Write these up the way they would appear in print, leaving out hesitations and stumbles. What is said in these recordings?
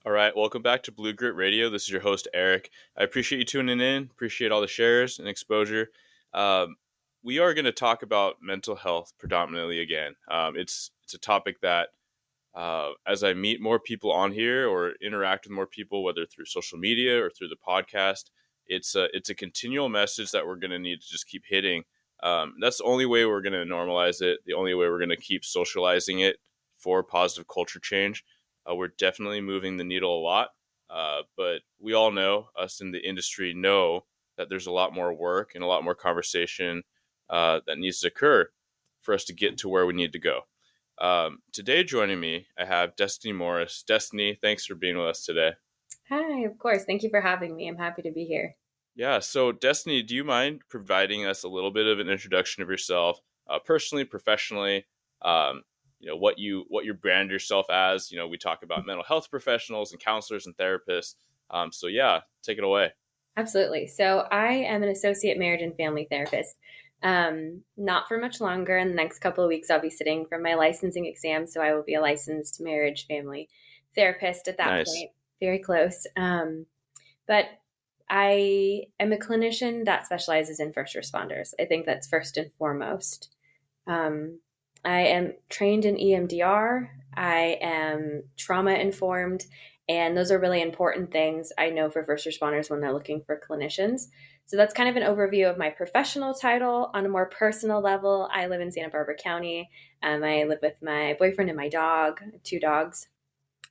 All right, welcome back to Blue Grit Radio. This is your host, Eric. I appreciate you tuning in, appreciate all the shares and exposure. Um, we are going to talk about mental health predominantly again. It's a topic that, as I meet more people on here or interact with more people, whether through social media or through the podcast, it's a continual message that we're going to need to just keep hitting. That's the only way we're going to normalize it, the only way we're going to keep socializing it for positive culture change. We're definitely moving the needle a lot, but we all know, us in the industry know, that there's a lot more work and a lot more conversation that needs to occur for us to get to where we need to go. Today, joining me, I have Destiny Morris. Destiny, thanks for being with us today. Hi, of course. Thank you for having me. I'm happy to be here. Yeah, so Destiny, do you mind providing us a little bit of an introduction of yourself, personally, professionally? Um, what you brand yourself as. We talk about mental health professionals and counselors and therapists. So yeah, take it away. Absolutely. So I am an associate marriage and family therapist. Not for much longer. In the next couple of weeks, I'll be sitting for my licensing exam. So I will be a licensed marriage family therapist at that Nice. point. Very close. But I am a clinician that specializes in first responders. I think that's first and foremost. Um, I am trained in EMDR. I am trauma informed. And those are really important things I know for first responders when they're looking for clinicians. So that's kind of an overview of my professional title. On a more personal level, I live in Santa Barbara County. I live with my boyfriend and my dog, 2 dogs.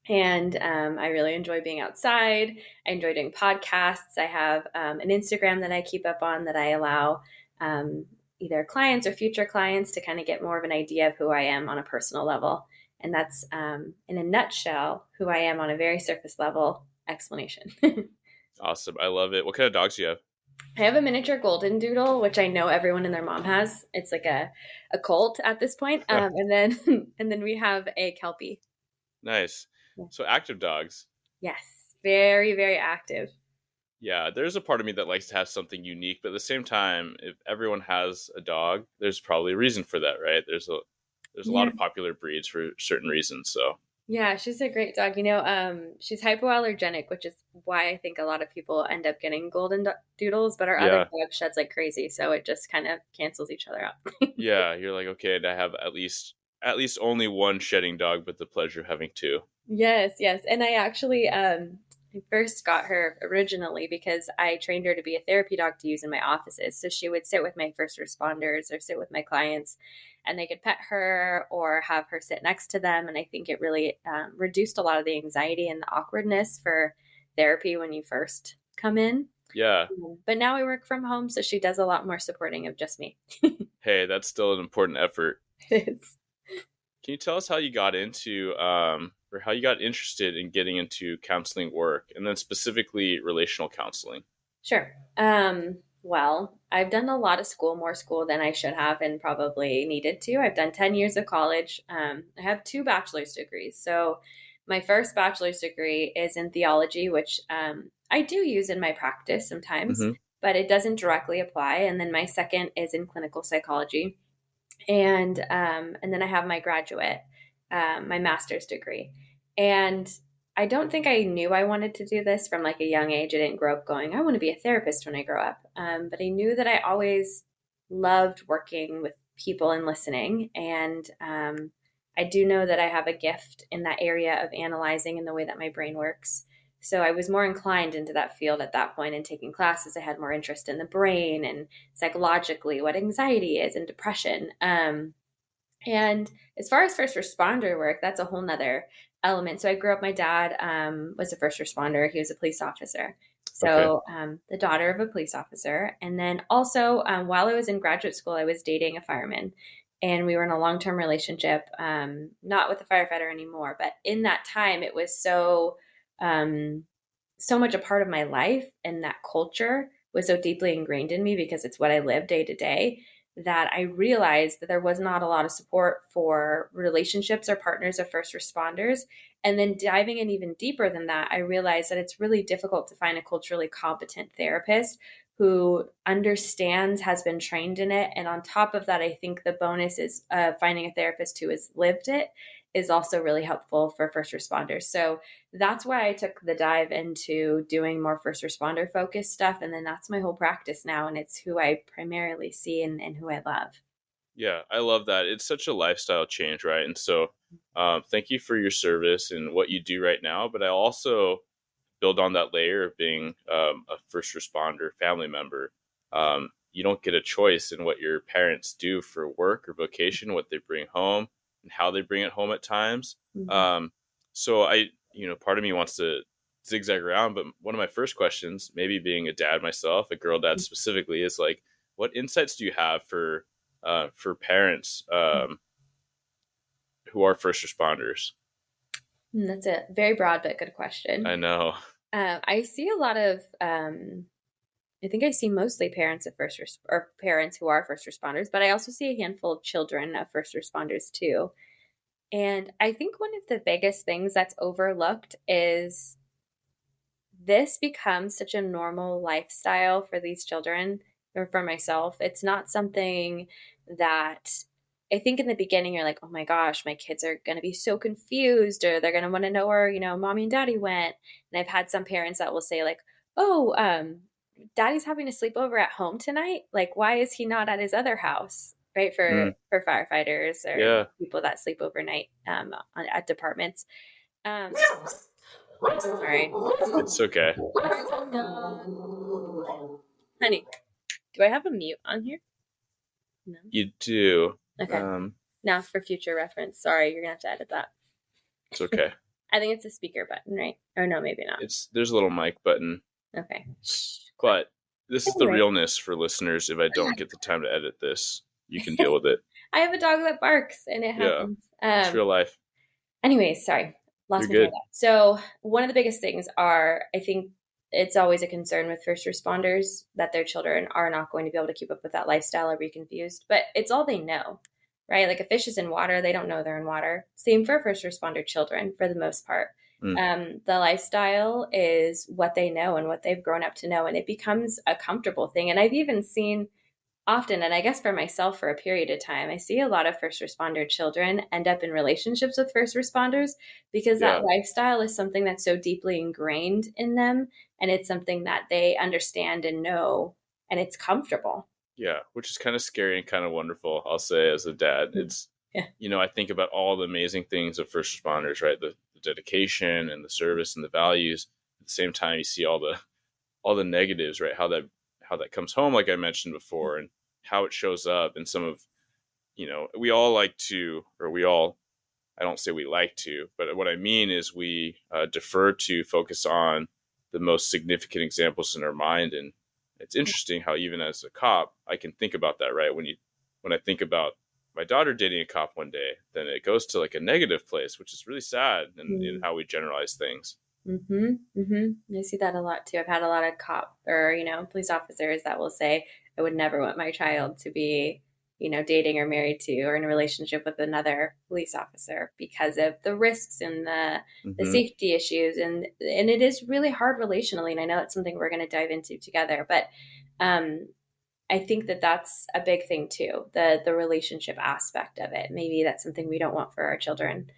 And I really enjoy being outside. I enjoy doing podcasts. I have an Instagram that I keep up on that I allow either clients or future clients to kind of get more of an idea of who I am on a personal level. And that's, in a nutshell, who I am on a very surface level explanation. Awesome. I love it. What kind of dogs do you have? I have a miniature golden doodle, which I know everyone and their mom has. It's like a cult at this point. And then and then we have a Kelpie. Nice. Yeah. So active dogs. Yes, very, very active. Yeah, there's a part of me that likes to have something unique, but at the same time, if everyone has a dog, there's probably a reason for that, right? There's a lot Yeah. of popular breeds for certain reasons. So Yeah, she's a great dog. She's hypoallergenic, which is why I think a lot of people end up getting doodles, but our other yeah, dog sheds like crazy, so it just kind of cancels each other out. yeah, you're like, okay, I have at least only one shedding dog, but the pleasure of having two. Yes, yes. And I first got her originally because I trained her to be a therapy dog to use in my offices. So she would sit with my first responders or sit with my clients, and they could pet her or have her sit next to them. And I think it really reduced a lot of the anxiety and the awkwardness for therapy when you first come in. Yeah. But now I work from home, so she does a lot more supporting of just me. Hey, that's still an important effort. It's Can you tell us how you got into, or how you got interested in getting into counseling work, and then specifically relational counseling? Sure. Well, I've done a lot of school, more school than I should have and probably needed to. I've done 10 years of college. I have 2 bachelor's degrees. So my first bachelor's degree is in theology, which I do use in my practice sometimes, Mm-hmm. but it doesn't directly apply. And then my second is in clinical psychology. And then I have my graduate, my master's degree. And I don't think I knew I wanted to do this from like a young age. I didn't grow up going, I want to be a therapist when I grow up. But I knew that I always loved working with people and listening. And I do know that I have a gift in that area of analyzing and the way that my brain works. So I was more inclined into that field at that point and taking classes. I had more interest in the brain and psychologically what anxiety is and depression. And as far as first responder work, that's a whole nother element. So I grew up, my dad was a first responder. He was a police officer. Okay. So the daughter of a police officer. And then also while I was in graduate school, I was dating a fireman. And we were in a long-term relationship, not with a firefighter anymore. But in that time, it was so much a part of my life, and that culture was so deeply ingrained in me because it's what I live day to day, that I realized that there was not a lot of support for relationships or partners of first responders. And then diving in even deeper than that, I realized that it's really difficult to find a culturally competent therapist who understands, has been trained in it. And on top of that, I think the bonus is finding a therapist who has lived it is also really helpful for first responders. So that's why I took the dive into doing more first responder focused stuff. And then that's my whole practice now. And it's who I primarily see and who I love. Yeah, I love that. It's such a lifestyle change, right? And so, thank you for your service and what you do right now. But I also build on that layer of being a first responder family member. You don't get a choice in what your parents do for work or vocation, what they bring home, and how they bring it home at times. Mm-hmm. So part of me wants to zigzag around, but one of my first questions, maybe being a dad myself, a girl dad specifically, is like, what insights do you have for parents who are first responders? That's a very broad but good question. I know. I see a lot of, I think I see mostly parents of or parents who are first responders, but I also see a handful of children of first responders too. And I think one of the biggest things that's overlooked is this becomes such a normal lifestyle for these children or for myself. It's not something that I think in the beginning you're like, oh my gosh, my kids are going to be so confused, or they're going to want to know where, mommy and daddy went. And I've had some parents that will say like, oh, daddy's having a sleepover at home tonight. Like, why is he not at his other house? Right. Mm, For firefighters or yeah, people that sleep overnight at departments. Sorry. it's okay. Honey, do I have a mute on here? No. You do. Okay. Now for future reference. Sorry, you're gonna have to edit that. It's okay. I think it's a speaker button, right? Or no, maybe not. There's a little mic button. Okay. But this is the Anyway. realness for listeners. If I don't get the time to edit this, you can deal with it. I have a dog that barks, and it happens. It's real life. Anyways, sorry. Lost my You're train of good. thought. So one of the biggest things are, I think it's always a concern with first responders that their children are not going to be able to keep up with that lifestyle or be confused. But it's all they know, right? Like a fish is in water, they don't know they're in water. Same for first responder children for the most part. The lifestyle is what they know and what they've grown up to know, and it becomes a comfortable thing. And I've even seen often, and I guess for myself for a period of time, I see a lot of first responder children end up in relationships with first responders because that lifestyle is something that's so deeply ingrained in them, and it's something that they understand and know, and it's comfortable. Yeah, which is kind of scary and kind of wonderful, I'll say, as a dad. It's, I think about all the amazing things of first responders, right? The dedication and the service and the values. At the same time, you see all the negatives, right? How that comes home, like I mentioned before, and how it shows up. And some of, we all like to, or we all, I don't say we like to, but what I mean is we defer to focus on the most significant examples in our mind. And it's interesting how even as a cop, I can think about that, right? When I think about my daughter dating a cop one day, then it goes to like a negative place, which is really sad in how we generalize things. I see that a lot too. I've had a lot of cop or, police officers that will say, I would never want my child to be, dating or married to or in a relationship with another police officer because of the risks and the safety issues. And it is really hard relationally. And I know that's something we're going to dive into together, but, I think that that's a big thing too, the relationship aspect of it. Maybe that's something we don't want for our children.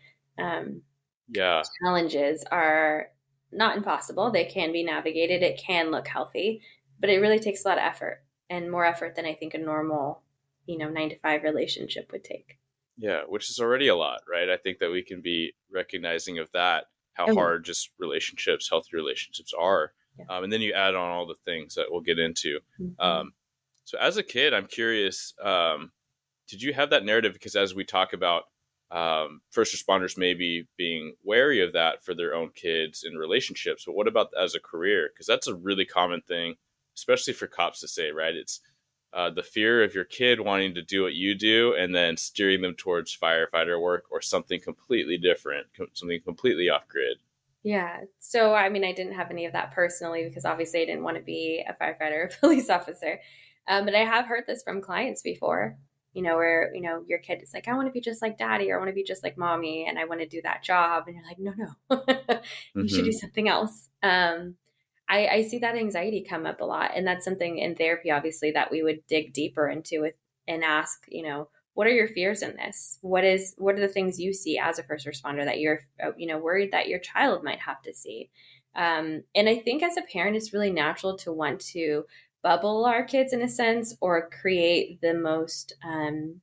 Challenges are not impossible. They can be navigated. It can look healthy, but it really takes a lot of effort and more effort than I think a normal, 9-to-5 relationship would take. Yeah, which is already a lot, right? I think that we can be recognizing of that, how hard just relationships, healthy relationships are. And then you add on all the things that we'll get into. So as a kid, I'm curious, did you have that narrative? Because as we talk about first responders maybe being wary of that for their own kids in relationships, but what about as a career? Because that's a really common thing, especially for cops to say, right? It's the fear of your kid wanting to do what you do and then steering them towards firefighter work or something completely different, something completely off grid. Yeah. So, I mean, I didn't have any of that personally because obviously I didn't want to be a firefighter or a police officer. But I have heard this from clients before, where, your kid is like, I want to be just like daddy or I want to be just like mommy and I want to do that job. And you're like, no, you should do something else. I see that anxiety come up a lot. And that's something in therapy, obviously, that we would dig deeper into and ask, what are your fears in this? What are the things you see as a first responder that you're, worried that your child might have to see? And I think as a parent, it's really natural to want to bubble our kids in a sense, or create the most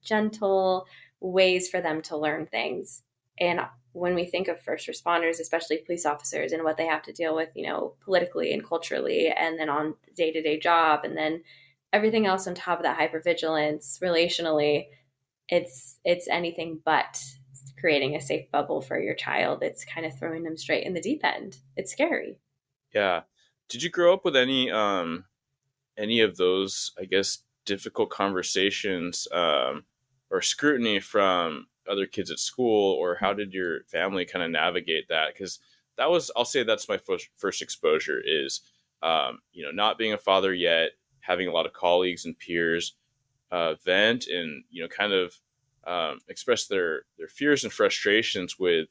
gentle ways for them to learn things. And when we think of first responders, especially police officers, and what they have to deal with, politically and culturally, and then on the day-to-day job, and then everything else on top of that, hypervigilance, relationally, it's anything but creating a safe bubble for your child. It's kind of throwing them straight in the deep end. It's scary. Yeah. Did you grow up with any of those, I guess, difficult conversations or scrutiny from other kids at school, or how did your family kind of navigate that? Because that was, I'll say, that's my first exposure is, not being a father yet, having a lot of colleagues and peers vent and kind of express their fears and frustrations with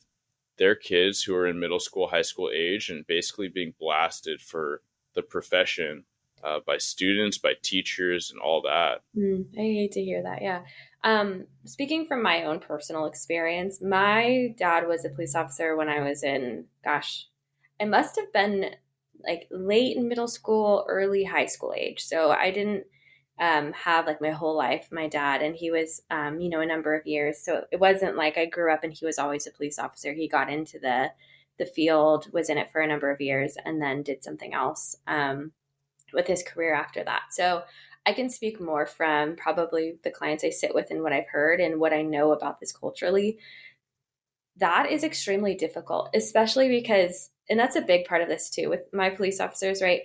their kids who are in middle school, high school age, and basically being blasted for the profession by students, by teachers, and all that. I hate to hear that. Yeah. Speaking from my own personal experience, my dad was a police officer when I was in, gosh, I must have been like late in middle school, early high school age. So I didn't have like my whole life my dad, and he was, a number of years. So it wasn't like I grew up and he was always a police officer. He got into the field, was in it for a number of years, and then did something else with his career after that. So I can speak more from probably the clients I sit with and what I've heard and what I know about this culturally. That is extremely difficult, especially because, and that's a big part of this too, with my police officers, right?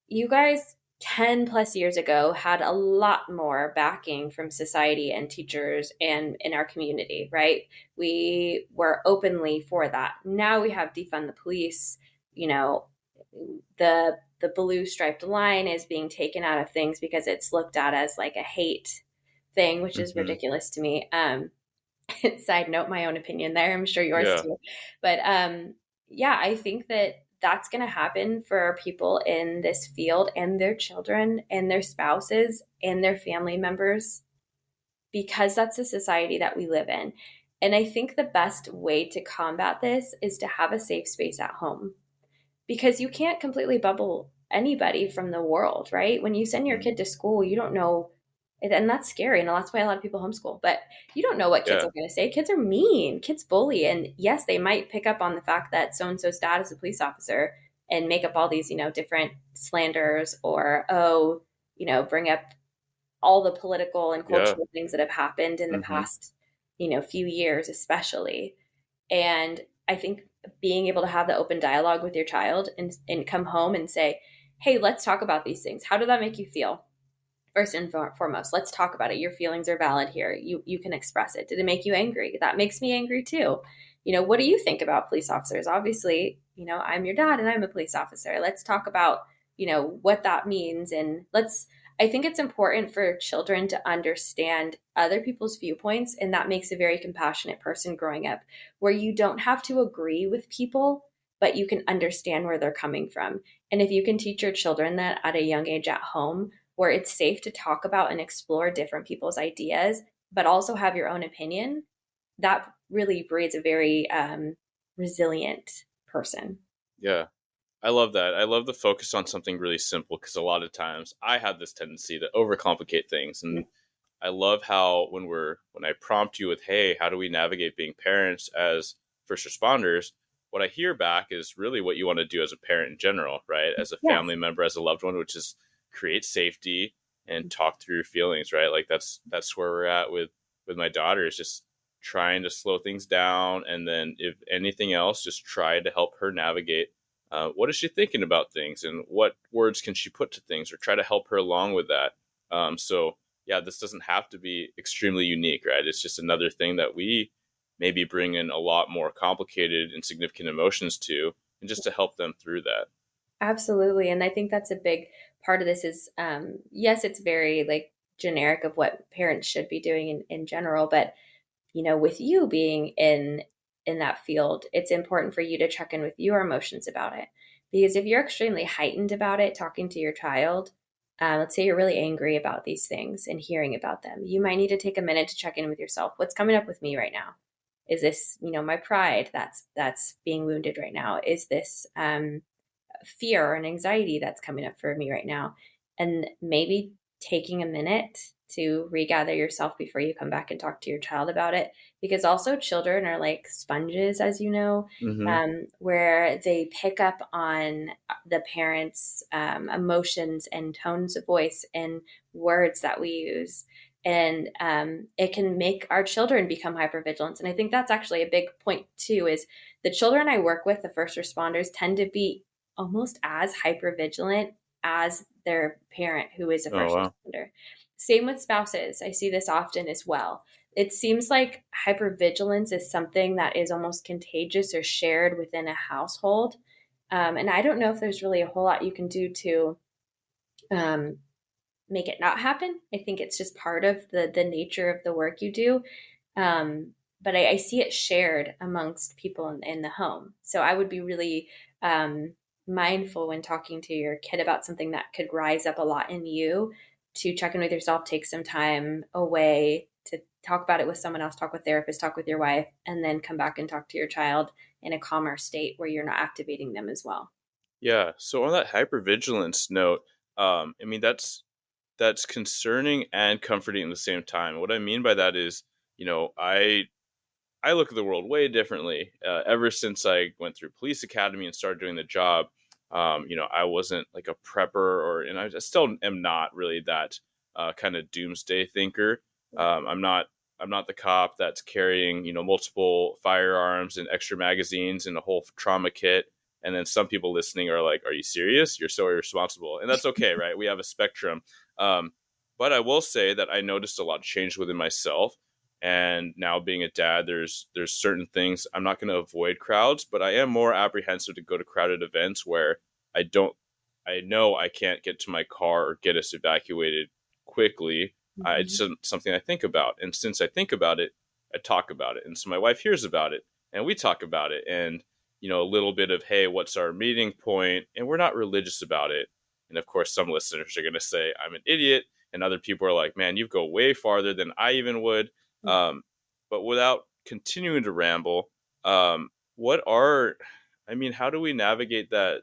You guys 10 plus years ago had a lot more backing from society and teachers and in our community, right? We were openly for that. Now we have defund the police, the blue striped line is being taken out of things because it's looked at as like a hate thing, which is Mm-hmm. ridiculous to me. Side note, my own opinion there. I'm sure yours Yeah. too. But yeah, I think that that's going to happen for people in this field and their children and their spouses and their family members, because that's the society that we live in. And I think the best way to combat this is to have a safe space at home, because you can't completely bubble anybody from the world, right? When you send your Mm-hmm. kid to school, you don't know, and that's scary. And that's why a lot of people homeschool, but you don't know what kids Yeah. are going to say. Kids are mean, kids bully. And yes, they might pick up on the fact that so and so's dad is a police officer and make up all these, different slanders, or, bring up all the political and Yeah. cultural things that have happened in the Mm-hmm. past, few years, especially. And I think being able to have the open dialogue with your child and come home and say, hey, let's talk about these things. How did that make you feel? First and foremost, let's talk about it. Your feelings are valid here. You can express it. Did it make you angry? That makes me angry too. What do you think about police officers? Obviously, I'm your dad and I'm a police officer. Let's talk about, what that means. And I think it's important for children to understand other people's viewpoints. And that makes a very compassionate person growing up, where you don't have to agree with people, but you can understand where they're coming from. And if you can teach your children that at a young age at home, where it's safe to talk about and explore different people's ideas, but also have your own opinion, that really breeds a very resilient person. Yeah. I love that. I love the focus on something really simple, because a lot of times I have this tendency to overcomplicate things. And I love how when I prompt you with, hey, how do we navigate being parents as first responders? What I hear back is really what you want to do as a parent in general, right? As a Yes, family member, as a loved one, which is create safety and talk through your feelings, right? Like that's where we're at with my daughter, is just trying to slow things down, and then if anything else, just try to help her navigate what is she thinking about things, and what words can she put to things, or try to help her along with that. So yeah, this doesn't have to be extremely unique, right? It's just another thing that we maybe bring in a lot more complicated and significant emotions to, and just to help them through that. absolutely. And I think that's a big part of this is, yes, it's very like generic of what parents should be doing in general, but with you being in that field, it's important for you to check in with your emotions about it. Because if you're extremely heightened about it, talking to your child, let's say you're really angry about these things and hearing about them, you might need to take a minute to check in with yourself. What's coming up with me right now? Is this, my pride that's being wounded right now? Is this fear and anxiety that's coming up for me right now? And maybe taking a minute to regather yourself before you come back and talk to your child about it. Because also, children are like sponges, as you know, Mm-hmm. where they pick up on the parents' emotions and tones of voice and words that we use. And it can make our children become hypervigilant. And I think that's actually a big point too, is the children I work with, the first responders, tend to be almost as hypervigilant as their parent who is a Oh, first wow. responder. Same with spouses. I see this often as well. It seems like hypervigilance is something that is almost contagious or shared within a household. And I don't know if there's really a whole lot you can do to um, make it not happen. I think it's just part of the nature of the work you do. Um, but I see it shared amongst people in the home. So I would be really um, mindful when talking to your kid about something that could rise up a lot in you, to check in with yourself, take some time away to talk about it with someone else, talk with therapists, talk with your wife, and then come back and talk to your child in a calmer state where you're not activating them as well. Yeah. So on that hypervigilance note, I mean that's concerning and comforting at the same time. What I mean by that is, you know, I look at the world way differently. Ever since I went through police academy and started doing the job, I wasn't like a prepper, and I still am not really that kind of doomsday thinker. Um, I'm not. I'm not the cop that's carrying, multiple firearms and extra magazines and a whole trauma kit. And then some people listening are like, "Are you serious? You're so irresponsible." And that's okay, right? We have a spectrum. Um, but I will say that I noticed a lot of change within myself, and now being a dad, there's certain things. I'm not going to avoid crowds, but I am more apprehensive to go to crowded events where i don't I know I can't get to my car or get us evacuated quickly. It's Mm-hmm. something I think about, and since I think about it, I talk about it, and so my wife hears about it, and we talk about it, and a little bit of, hey, what's our meeting point? And we're not religious about it. And of course, some listeners are going to say I'm an idiot, and other people are like, man, you go way farther than I even would. um, but without continuing to ramble, what are, I mean, how do we navigate that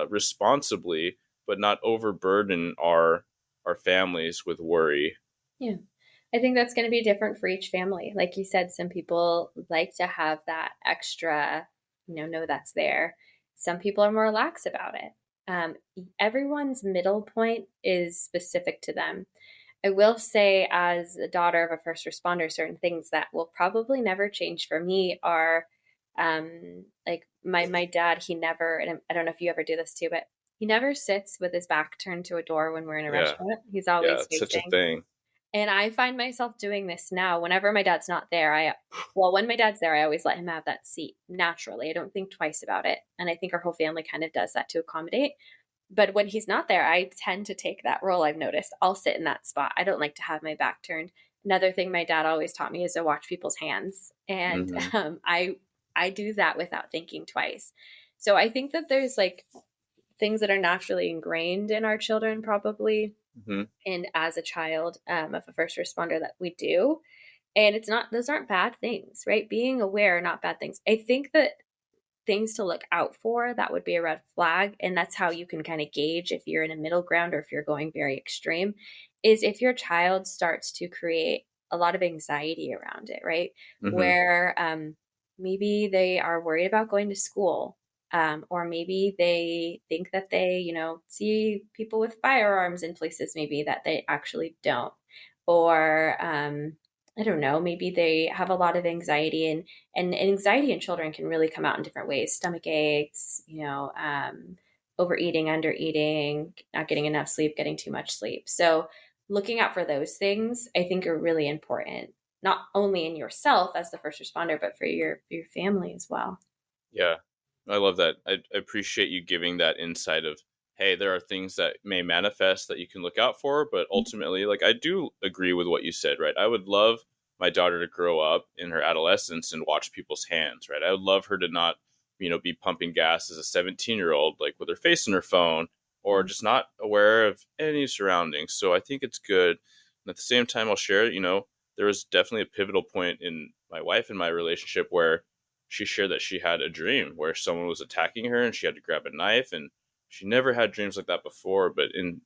responsibly, but not overburden our families with worry? Yeah. I think that's going to be different for each family. Like you said, some people like to have that extra, know that's there. Some people are more lax about it. Um, Everyone's middle point is specific to them. I will say, as a daughter of a first responder, certain things that will probably never change for me are like my dad, he never, and I don't know if you ever do this too, but he never sits with his back turned to a door when we're in a Yeah, restaurant. He's yeah, always it's such a facing. thing. And I find myself doing this now whenever my dad's not there. Well, when my dad's there, I always let him have that seat naturally. I don't think twice about it. And I think our whole family kind of does that to accommodate. But when he's not there, I tend to take that role. I've noticed I'll sit in that spot. I don't like to have my back turned. Another thing my dad always taught me is to watch people's hands. And Hmm. I do that without thinking twice. So I think that there's like things that are naturally ingrained in our children, probably, Hmm. and as a child of a first responder, that we do. And it's not, those aren't bad things, right? Being aware are not bad things. I think that things to look out for that would be a red flag, and that's how you can kind of gauge if you're in a middle ground or if you're going very extreme, is if your child starts to create a lot of anxiety around it, right? Hmm. Where maybe they are worried about going to school, or maybe they think that they, see people with firearms in places maybe that they actually don't, or I don't know, maybe they have a lot of anxiety, and anxiety in children can really come out in different ways: stomach aches, overeating, undereating, not getting enough sleep, getting too much sleep. So looking out for those things, I think, are really important, not only in yourself as the first responder, but for your family as well. Yeah, I love that. I appreciate you giving that insight of, hey, there are things that may manifest that you can look out for, but ultimately, like, I do agree with what you said, right? I would love my daughter to grow up in her adolescence and watch people's hands, right? I would love her to not, be pumping gas as a 17-year-old, like with her face in her phone. or just not aware of any surroundings. So I think it's good. And at the same time, I'll share, there was definitely a pivotal point in my wife and my relationship where she shared that she had a dream where someone was attacking her and she had to grab a knife. And she never had dreams like that before. But in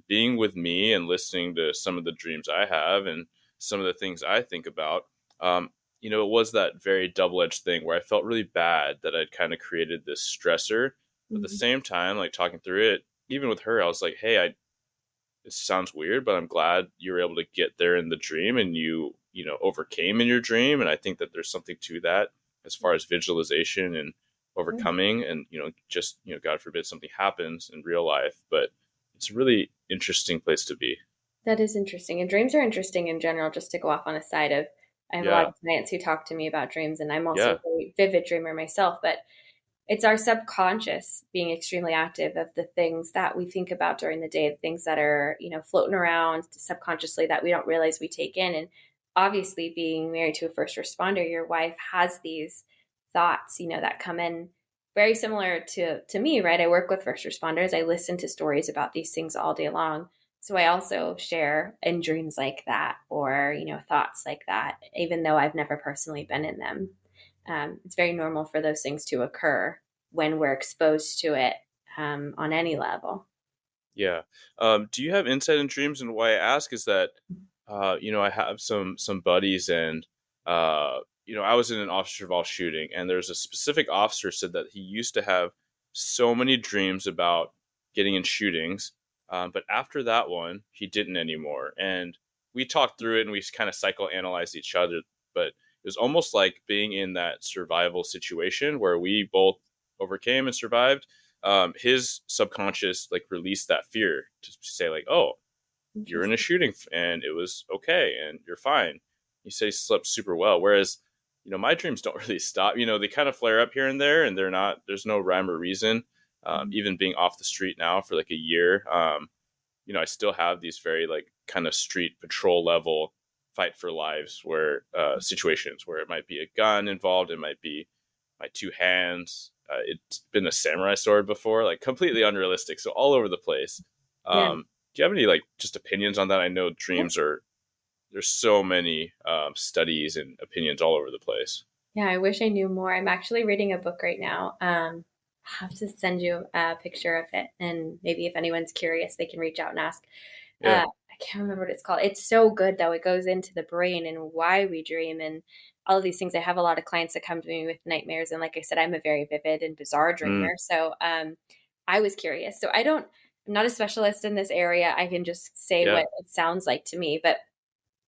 being with me and listening to some of the dreams I have and some of the things I think about, it was that very double edged thing where I felt really bad that I'd kind of created this stressor. But at the Mhm. same time, like talking through it, even with her, I was like, hey, it sounds weird, but I'm glad you were able to get there in the dream and you overcame in your dream. And I think that there's something to that as far as visualization and Yeah. overcoming and, just, God forbid something happens in real life. But it's a really interesting place to be. That is interesting. And dreams are interesting in general, just to go off on a side of I have a lot Yeah. of clients who talk to me about dreams, and I'm also a Yeah. very vivid dreamer myself, but it's our subconscious being extremely active of the things that we think about during the day, the things that are, floating around subconsciously that we don't realize we take in. And obviously, being married to a first responder, your wife has these thoughts, that come in very similar to me, right? I work with first responders. I listen to stories about these things all day long. So I also share in dreams like that or, thoughts like that, even though I've never personally been in them. It's very normal for those things to occur when we're exposed to it on any level. Yeah. Do you have insight in dreams? And why I ask is that, I have some buddies, and I was in an officer-involved shooting, and there's a specific officer said that he used to have so many dreams about getting in shootings, but after that one, he didn't anymore. And we talked through it, and we kind of psychoanalyzed each other, but it was almost like being in that survival situation where we both overcame and survived. His subconscious like released that fear to say like, oh, you're in a Interesting. shooting and it was okay and you're fine. You say slept super well. Whereas, my dreams don't really stop. They kind of flare up here and there, and there's no rhyme or reason. Even being off the street now for like a year, I still have these very like kind of street patrol level fight for lives where situations where it might be a gun involved, it might be my two hands. It's been a samurai sword before, like completely unrealistic. So all over the place. Yeah. Do you have any like just opinions on that? I know Yeah. dreams are there's so many studies and opinions all over the place. Yeah, I wish I knew more. I'm actually reading a book right now. I'll have to send you a picture of it, and maybe if anyone's curious, they can reach out and ask. Yeah. I can't remember what it's called. It's so good though. It goes into the brain and why we dream and all of these things. I have a lot of clients that come to me with nightmares, and like I said, I'm a very vivid and bizarre Mm, dreamer. So I was curious. So I'm not a specialist in this area. I can just say yeah. what it sounds like to me. But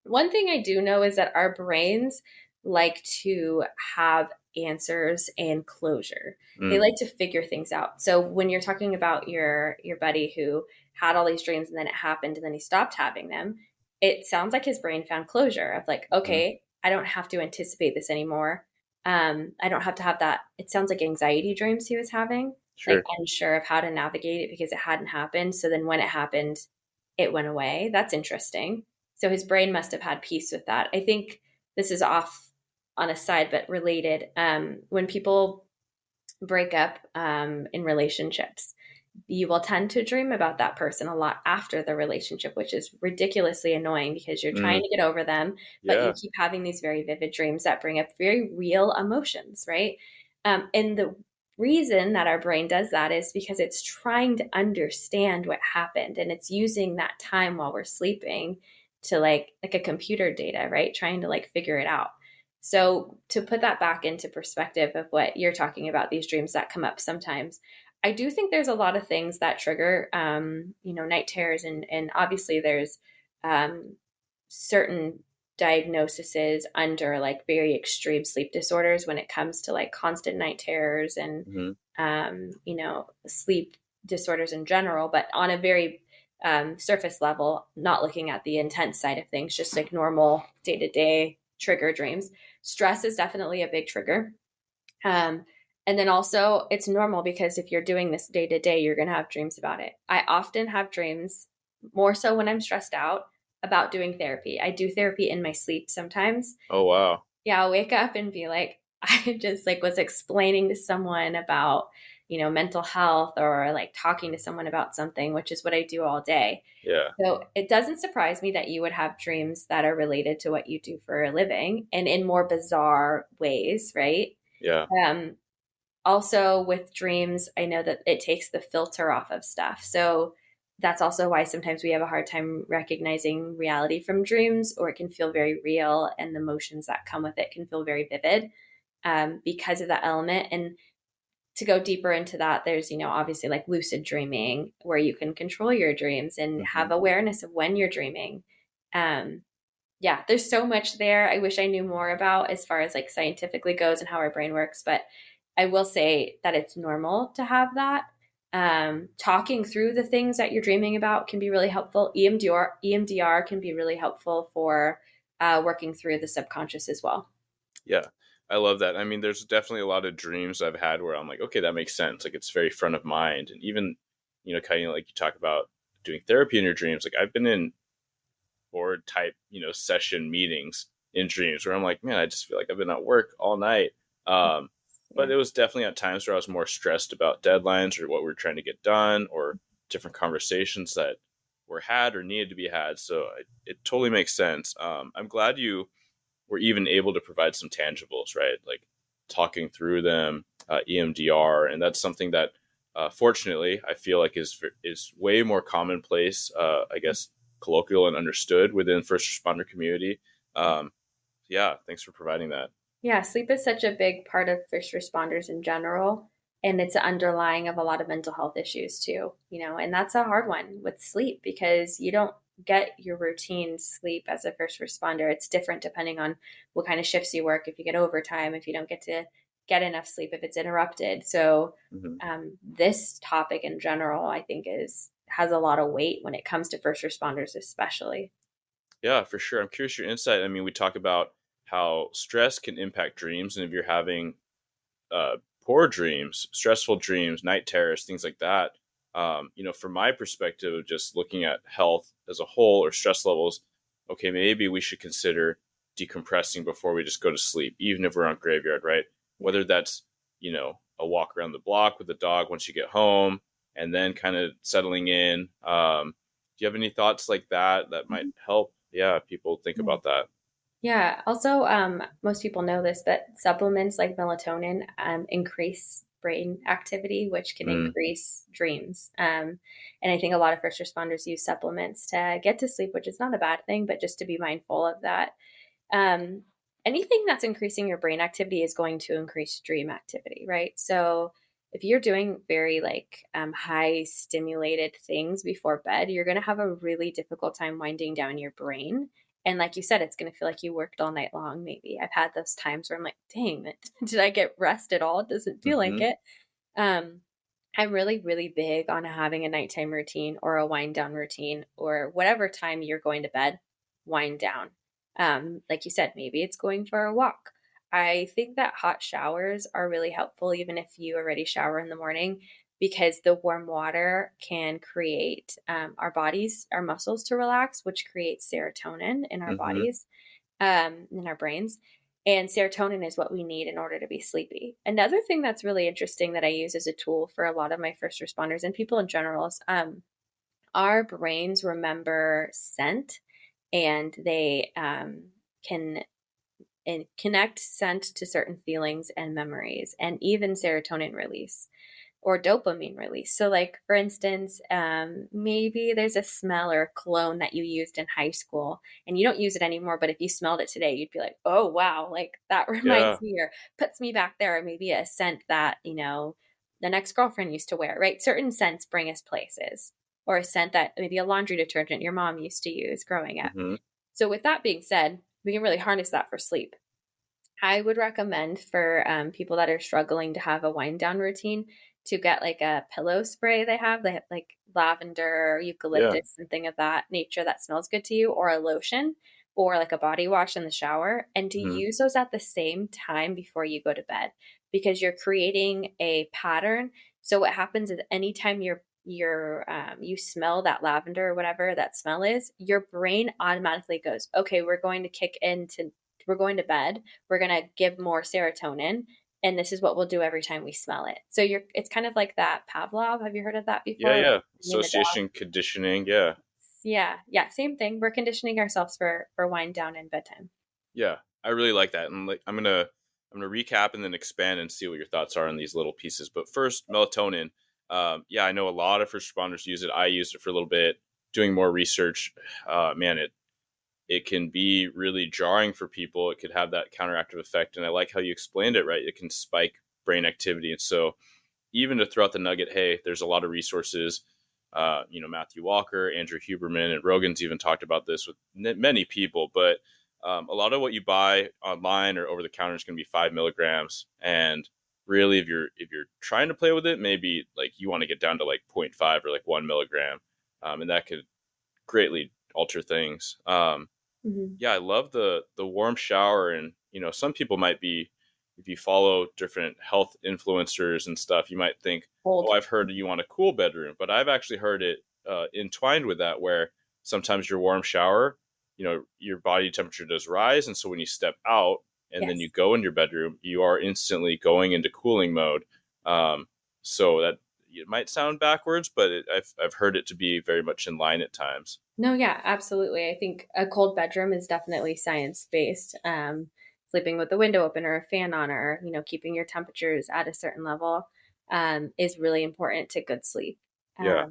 one thing I do know is that our brains like to have answers and closure. They Mm, like to figure things out. So when you're talking about your buddy who had all these dreams and then it happened and then he stopped having them, it sounds like his brain found closure of like, mm, okay, I don't have to anticipate this anymore. I don't have to have that. It sounds like anxiety dreams he was having, like sure. unsure of how to navigate it because it hadn't happened. So then when it happened, it went away. That's interesting. So his brain must have had peace with that. I think this is off on a side, but related. When people break up in relationships, you will tend to dream about that person a lot after the relationship, which is ridiculously annoying because you're trying Mm, to get over them, but you yeah. keep having these very vivid dreams that bring up very real emotions, right? And the reason that our brain does that is because it's trying to understand what happened and it's using that time while we're sleeping to like a computer data, right? Trying to like figure it out. So to put that back into perspective of what you're talking about, these dreams that come up sometimes, I do think there's a lot of things that trigger, night terrors, and obviously there's um, certain diagnoses under like very extreme sleep disorders when it comes to like constant night terrors and Hmm. sleep disorders in general. But on a very surface level, not looking at the intense side of things, just like normal day to day trigger dreams. Stress is definitely a big trigger. Um, and then also, it's normal because if you're doing this day to day, you're going to have dreams about it. I often have dreams, more so when I'm stressed out, about doing therapy. I do therapy in my sleep sometimes. Oh wow. Yeah, I'll wake up and be like, I just like was explaining to someone about, mental health or like talking to someone about something, which is what I do all day. Yeah. So it doesn't surprise me that you would have dreams that are related to what you do for a living and in more bizarre ways, right? Yeah. Um, Also with dreams, I know that it takes the filter off of stuff. So that's also why sometimes we have a hard time recognizing reality from dreams, or it can feel very real and the emotions that come with it can feel very vivid because of that element. And to go deeper into that, there's, obviously like lucid dreaming where you can control your dreams and Hmm. have awareness of when you're dreaming. Um, yeah, there's so much there. I wish I knew more about as far as like scientifically goes and how our brain works, but I will say that it's normal to have that. Talking through the things that you're dreaming about can be really helpful. EMDR can be really helpful for working through the subconscious as well. Yeah. I love that. I mean, there's definitely a lot of dreams I've had where I'm like, okay, that makes sense. Like it's very front of mind. And even, kind of like you talk about doing therapy in your dreams. Like I've been in board type, session meetings in dreams where I'm like, man, I just feel like I've been at work all night. Um, but Yeah. it was definitely at times where I was more stressed about deadlines or what we are trying to get done or different conversations that were had or needed to be had. So it totally makes sense. I'm glad you were even able to provide some tangibles, right? Like talking through them, EMDR, and that's something that, fortunately, I feel like is way more commonplace. I guess colloquial and understood within first responder community. Um, yeah, thanks for providing that. Yeah, sleep is such a big part of first responders in general. And it's an underlying of a lot of mental health issues too, and that's a hard one with sleep because you don't get your routine sleep as a first responder. It's different depending on what kind of shifts you work, if you get overtime, if you don't get to get enough sleep, if it's interrupted. So, Hmm. this topic in general, I think, has a lot of weight when it comes to first responders, especially. Yeah, for sure. I'm curious your insight. I mean, we talk about how stress can impact dreams, and if you're having poor dreams, stressful dreams, night terrors, things like that. From my perspective, just looking at health as a whole or stress levels, okay, maybe we should consider decompressing before we just go to sleep, even if we're on graveyard, right? Yeah. Whether that's, a walk around the block with the dog once you get home and then kind of settling in. Do you have any thoughts like that might help? Yeah, people think Mhm. about that. Yeah. Also, most people know this, but supplements like melatonin increase brain activity, which can Mm, increase dreams. And I think a lot of first responders use supplements to get to sleep, which is not a bad thing, but just to be mindful of that. Um, Anything that's increasing your brain activity is going to increase dream activity, right? So if you're doing very like high stimulated things before bed, you're going to have a really difficult time winding down your brain. And like you said, it's going to feel like you worked all night long. Maybe I've had those times where I'm like, dang it, did I get rest at all? It doesn't feel like hmm. it. Um, I'm really, really big on having a nighttime routine or a wind down routine or whatever time you're going to bed, wind down. Like you said, maybe it's going for a walk. I think that hot showers are really helpful, even if you already shower in the morning, because the warm water can create our muscles to relax, which creates serotonin in our Hmm. bodies, in our brains. And serotonin is what we need in order to be sleepy. Another thing that's really interesting that I use as a tool for a lot of my first responders and people in general is our brains remember scent, and they can and connect scent to certain feelings and memories and even serotonin release or dopamine release. So, like for instance, maybe there's a smell or a cologne that you used in high school and you don't use it anymore. But if you smelled it today, you'd be like, "Oh wow, like that Yeah. reminds me or puts me back there." Or maybe a scent that the next girlfriend used to wear. Right? Certain scents bring us places, or a scent that maybe a laundry detergent your mom used to use growing up. Hmm. So, with that being said, we can really harness that for sleep. I would recommend for people that are struggling to have a wind down routine to get like a pillow spray they have like lavender, Yeah. eucalyptus, something of that nature that smells good to you, or a lotion, or like a body wash in the shower, and to Hmm. use those at the same time before you go to bed because you're creating a pattern. So what happens is anytime you smell that lavender or whatever that smell is, your brain automatically goes, okay, we're going to bed, we're going to give more serotonin. and this is what we'll do every time we smell it. So it's kind of like that Pavlov. Have you heard of that Yeah, before? Like yeah. in the dog. Association conditioning. Yeah. Yeah, yeah, same thing. We're conditioning ourselves for wind down and bedtime. Yeah. I really like that. And like I'm gonna recap and then expand and see what your thoughts are on these little pieces. But first, melatonin. Yeah, I know a lot of first responders use it. I used it for a little bit, doing more research. Man, it can be really jarring for people. It could have that counteractive effect. And I like how you explained it, right? It can spike brain activity. And so even to throw out the nugget, hey, there's a lot of resources. Matthew Walker, Andrew Huberman, and Rogan's even talked about this with many people. But a lot of what you buy online or over the counter is going to be 5 milligrams. And really, if you're trying to play with it, maybe like you want to get down to like zero point 0.5 or like 1 milligram, and that could greatly alter things. Hmm. Yeah, I love the warm shower, and some people might be, if you follow different health influencers and stuff, you might think, oh, Cold. I've heard you want a cool bedroom, but I've actually heard it entwined with that, where sometimes your warm shower, your body temperature does rise, and so when you step out and then you Yes. go in your bedroom, you are instantly going into cooling mode. Um, so that it might sound backwards, but I've heard it to be very much in line at times. No, yeah, absolutely. I think a cold bedroom is definitely science based. Sleeping with the window open or a fan on, or keeping your temperatures at a certain level, is really important to good sleep. Yeah,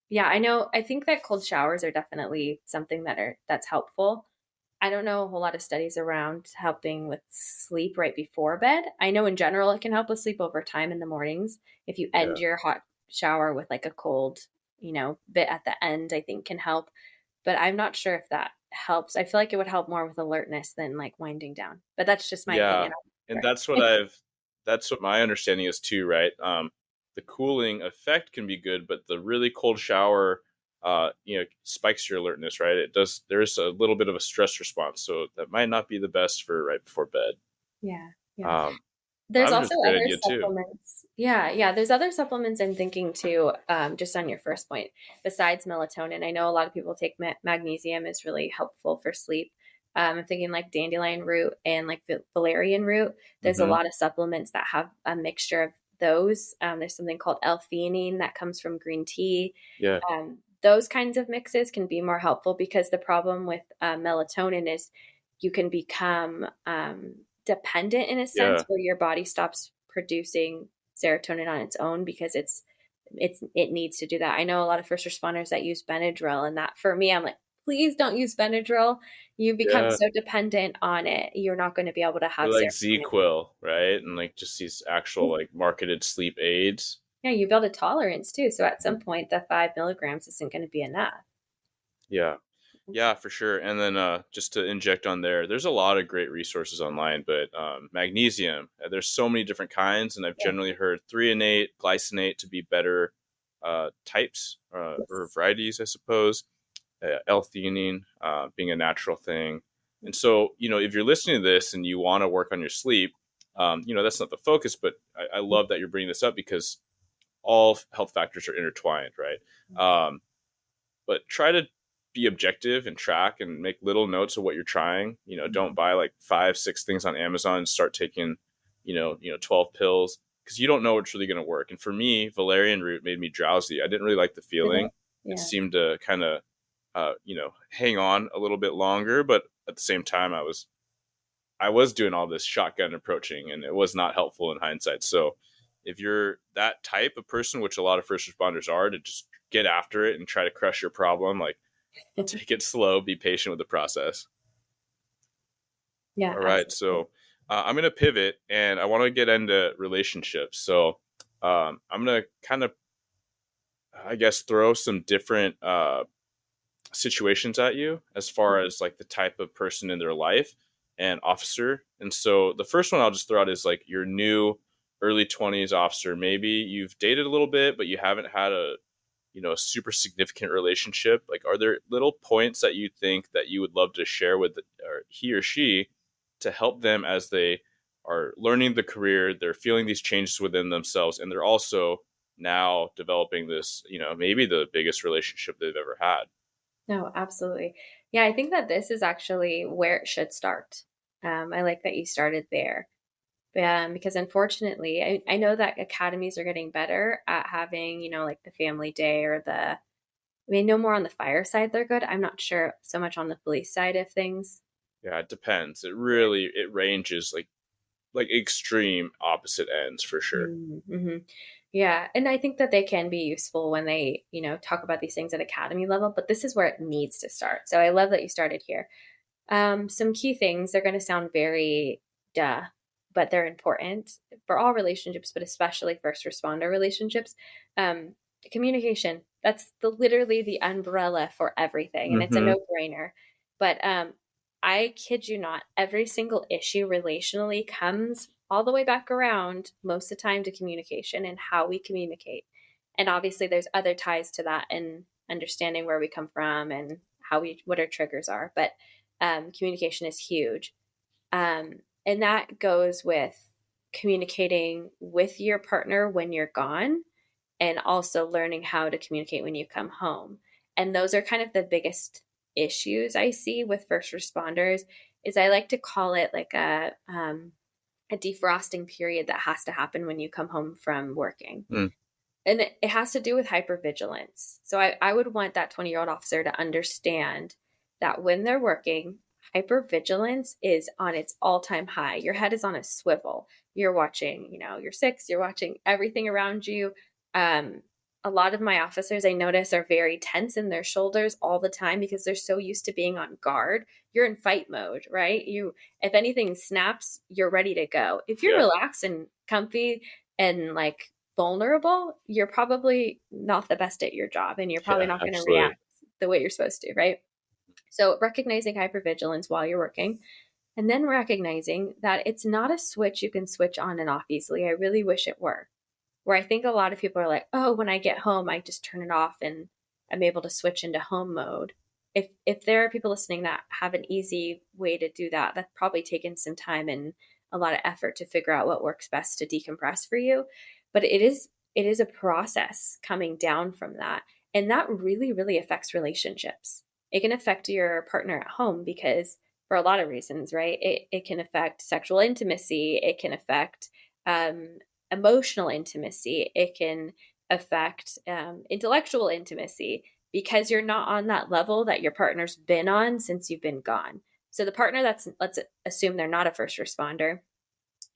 Yeah, I know. I think that cold showers are definitely something that's helpful. I don't know a whole lot of studies around helping with sleep right before bed. I know in general it can help with sleep over time in the mornings. If you end yeah. your hot shower with like a cold, bit at the end, I think can help. But I'm not sure if that helps. I feel like it would help more with alertness than like winding down. But that's just my Yeah, opinion. and I'm that's what my understanding is too, right? The cooling effect can be good, but the really cold shower, spikes your alertness, right? It does. There is a little bit of a stress response, so that might not be the best for right before bed. Yeah, yeah. Um, There's Lavender is also a great other idea too. supplements. Yeah, yeah. There's other supplements I'm thinking too, just on your first point, besides melatonin. I know a lot of people take magnesium is really helpful for sleep. I'm thinking like dandelion root and like valerian root. There's a Hmm. lot of supplements that have a mixture of those. There's something called L-theanine that comes from green tea. Yeah, Those kinds of mixes can be more helpful because the problem with melatonin is you can become dependent in a sense yeah. where your body stops producing serotonin on its own because it needs to do that. I know a lot of first responders that use Benadryl, and that for me, I'm like, please don't use Benadryl. You become Yeah, so dependent on it, you're not going to be able to or have like serotonin. ZQuil, right? And like just these actual like marketed sleep aids. Yeah, you build a tolerance too. So at some point, the 5 milligrams isn't going to be enough. Yeah. Yeah, for sure. And then just to inject on there, there's a lot of great resources online, but magnesium, there's so many different kinds, and I've Yeah. generally heard threonate, glycinate to be better types or Yes. varieties, I suppose. L-theanine being a natural thing. And so, if you're listening to this and you want to work on your sleep, that's not the focus, but I love that you're bringing this up because all health factors are intertwined, right? Um, but try to be objective and track and make little notes of what you're trying. Don't buy like 5, 6 things on Amazon and start taking, 12 pills because you don't know what's really going to work. And for me, valerian root made me drowsy. I didn't really like the Did feeling. it? It Yeah. seemed to kind of, hang on a little bit longer, but at the same time, I was doing all this shotgun approaching, and it was not helpful in hindsight. So, if you're that type of person, which a lot of first responders are, to just get after it and try to crush your problem, like take it slow, be patient with the process. Yeah, All right, absolutely. so I'm gonna pivot, and I want to get into relationships. So I'm gonna kind of, I guess, throw some different situations at you as far as like the type of person in their life and officer. And so the first one I'll just throw out is like your new early 20s officer. Maybe you've dated a little bit, but you haven't had a super significant relationship. Like, are there little points that you think that you would love to share with or he or she to help them as they are learning the career, they're feeling these changes within themselves, and they're also now developing this, maybe the biggest relationship they've ever had. No, absolutely. Yeah, I think that this is actually where it should start. I like that you started there. Because unfortunately, I know that academies are getting better at having, like the family day or no more on the fire side they're good. I'm not sure so much on the police side of things. Yeah, it depends. It Yeah. really it ranges like extreme opposite ends for sure. Mm-hmm. Yeah. And I think that they can be useful when they, talk about these things at academy level, but this is where it needs to start. So I love that you started here. Some key things, they're going to sound very duh, but they're important for all relationships, but especially first responder relationships. Um, Communication, that's literally the umbrella for everything, and it's a Mm-hmm. no-brainer. But I kid you not, every single issue relationally comes all the way back around most of the time to communication and how we communicate. And obviously, there's other ties to that and understanding where we come from and what our triggers are. But communication is huge. And that goes with communicating with your partner when you're gone and also learning how to communicate when you come home. And those are kind of the biggest issues I see with first responders is I like to call it like a defrosting period that has to happen when you come home from working. Mm. And it has to do with hypervigilance. So I would want that 20-year-old officer to understand that when they're working, hypervigilance is on its all-time high. Your head is on a swivel. You're watching, your six, you're watching everything around you. Um, a lot of my officers I notice are very tense in their shoulders all the time because they're so used to being on guard. You're in fight mode, right? If anything snaps, you're ready to go. If you're Yeah, relaxed and comfy and like vulnerable, you're probably not the best at your job and you're probably yeah, not going to absolutely. react the way you're supposed to, right? So recognizing hypervigilance while you're working and then recognizing that it's not a switch you can switch on and off easily. I really wish it were. Where I think a lot of people are like, oh, when I get home, I just turn it off and I'm able to switch into home mode. If there are people listening that have an easy way to do that, that's probably taken some time and a lot of effort to figure out what works best to decompress for you. But it is a process coming down from that. And that really, really affects relationships. It can affect your partner at home because for a lot of reasons, right? It can affect sexual intimacy. It can affect emotional intimacy. It can affect intellectual intimacy because you're not on that level that your partner's been on since you've been gone. So the partner let's assume they're not a first responder,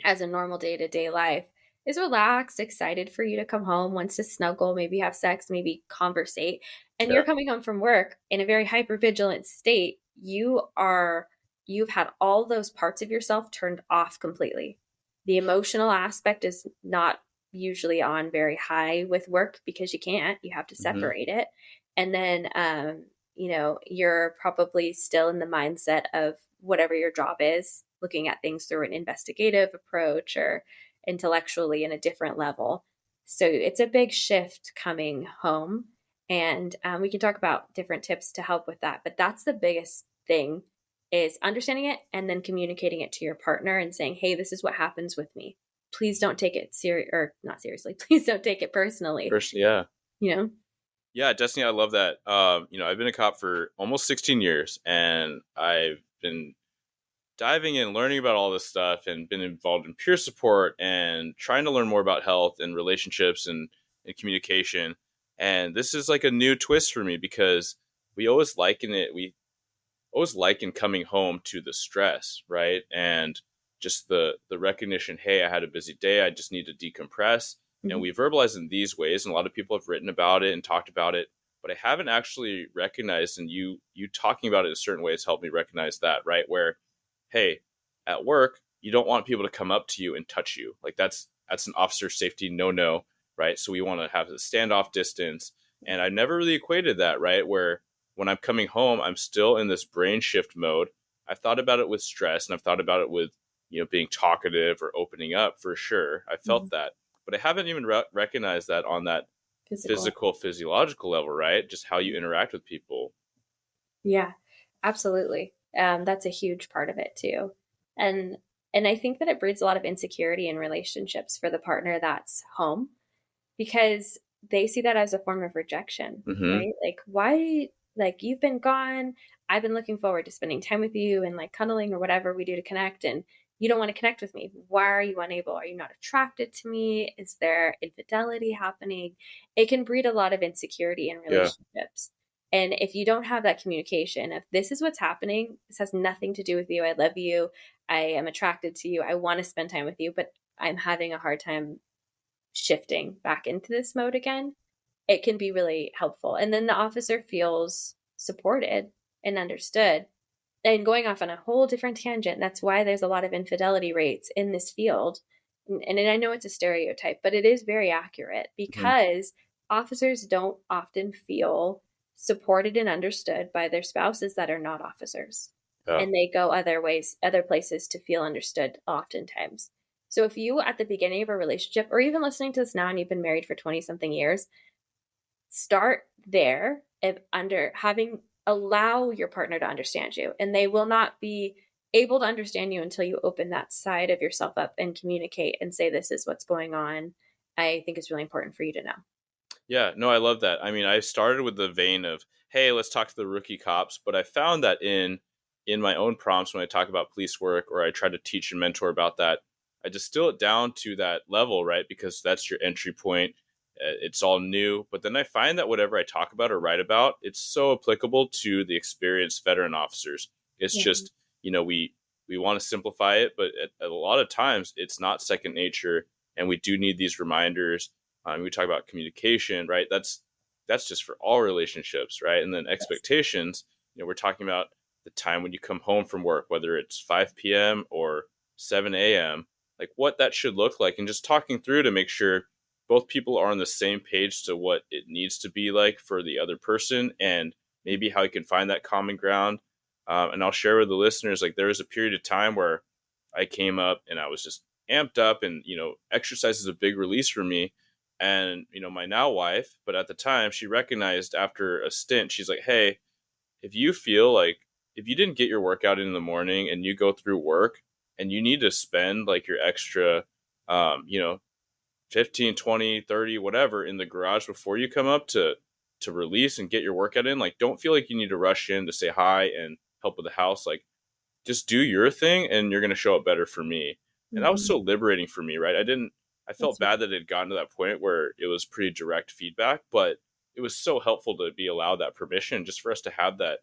as a normal day to day life, is relaxed, excited for you to come home, wants to snuggle, maybe have sex, maybe conversate. And Yeah. you're coming home from work in a very hyper vigilant state. You've had all those parts of yourself turned off completely. The emotional aspect is not usually on very high with work because you have to Mm-hmm. separate it. And then, you're probably still in the mindset of whatever your job is, looking at things through an investigative approach or intellectually in a different level. So it's a big shift coming home. And we can talk about different tips to help with that. But that's the biggest thing is understanding it and then communicating it to your partner and saying, hey, this is what happens with me. Please don't take it serious or not seriously. Please don't take it personally. First, yeah. You know? Yeah, Destiny, I love that. I've been a cop for almost 16 years, and I've been diving in, learning about all this stuff, and been involved in peer support and trying to learn more about health and relationships and communication. And this is like a new twist for me because we always liken coming home to the stress, right? And just the recognition, hey, I had a busy day, I just need to decompress. And Mm-hmm. we verbalize in these ways, and a lot of people have written about it and talked about it, but I haven't actually recognized, and you talking about it in certain ways helped me recognize that, right? Where, hey, at work, you don't want people to come up to you and touch you. Like that's an officer safety no, right? So we want to have a standoff distance. And I never really equated that, right? Where when I'm coming home, I'm still in this brain shift mode. I've thought about it with stress and I've thought about it with, being talkative or opening up for sure. I Mm-hmm. felt that, but I haven't even recognized that on that Physical. physical, physiological level, right? Just how you interact with people. Yeah, absolutely. That's a huge part of it too. And and I think that it breeds a lot of insecurity in relationships for the partner that's home because they see that as a form of rejection, Mm-hmm. right? Like why like you've been gone, I've been looking forward to spending time with you and like cuddling or whatever we do to connect and you don't want to connect with me. Why are you unable? Are you not attracted to me? Is there infidelity happening? It can breed a lot of insecurity in Yeah. relationships. And if you don't have that communication, if this is what's happening, this has nothing to do with you. I love you. I am attracted to you. I want to spend time with you, but I'm having a hard time shifting back into this mode again. It can be really helpful. And then the officer feels supported and understood. And going off on a whole different tangent, that's why there's a lot of infidelity rates in this field. And I know it's a stereotype, but it is very accurate Hmm. because officers don't often feel supported and understood by their spouses that are not officers. Yeah. And they go other ways, other places to feel understood oftentimes. So if you at the beginning of a relationship, or even listening to this now and you've been married for 20 something years, start there if under having allow your partner to understand you, and they will not be able to understand you until you open that side of yourself up and communicate and say, this is what's going on. I think it's really important for you to know. Yeah, no, I love that. I mean, I started with the vein of, hey, let's talk to the rookie cops, but I found that in my own prompts when I talk about police work or I try to teach and mentor about that, I distill it down to that level, right? Because that's your entry point. It's all new, but then I find that whatever I talk about or write about, it's so applicable to the experienced veteran officers. It's Yeah. just, we want to simplify it, but at a lot of times it's not second nature, and we do need these reminders. We talk about communication, right? That's just for all relationships, right? And then Yes. expectations. We're talking about the time when you come home from work, whether it's 5 p.m. or 7 a.m., like what that should look like, and just talking through to make sure both people are on the same page to what it needs to be like for the other person, and maybe how you can find that common ground. And I'll share with the listeners, like there was a period of time where I came up and I was just amped up, and exercise is a big release for me. And my now wife, but at the time she recognized after a stint, she's like, hey, if you feel like if you didn't get your workout in the morning and you go through work and you need to spend like your extra um, you know 15, 20, 30, whatever in the garage before you come up to release and get your workout in, like don't feel like you need to rush in to say hi and help with the house. Like just do your thing and you're going to show up better for me. And that was Mm-hmm. so liberating for me, right? I felt That's bad that it had gotten to that point where it was pretty direct feedback, but it was so helpful to be allowed that permission just for us to have that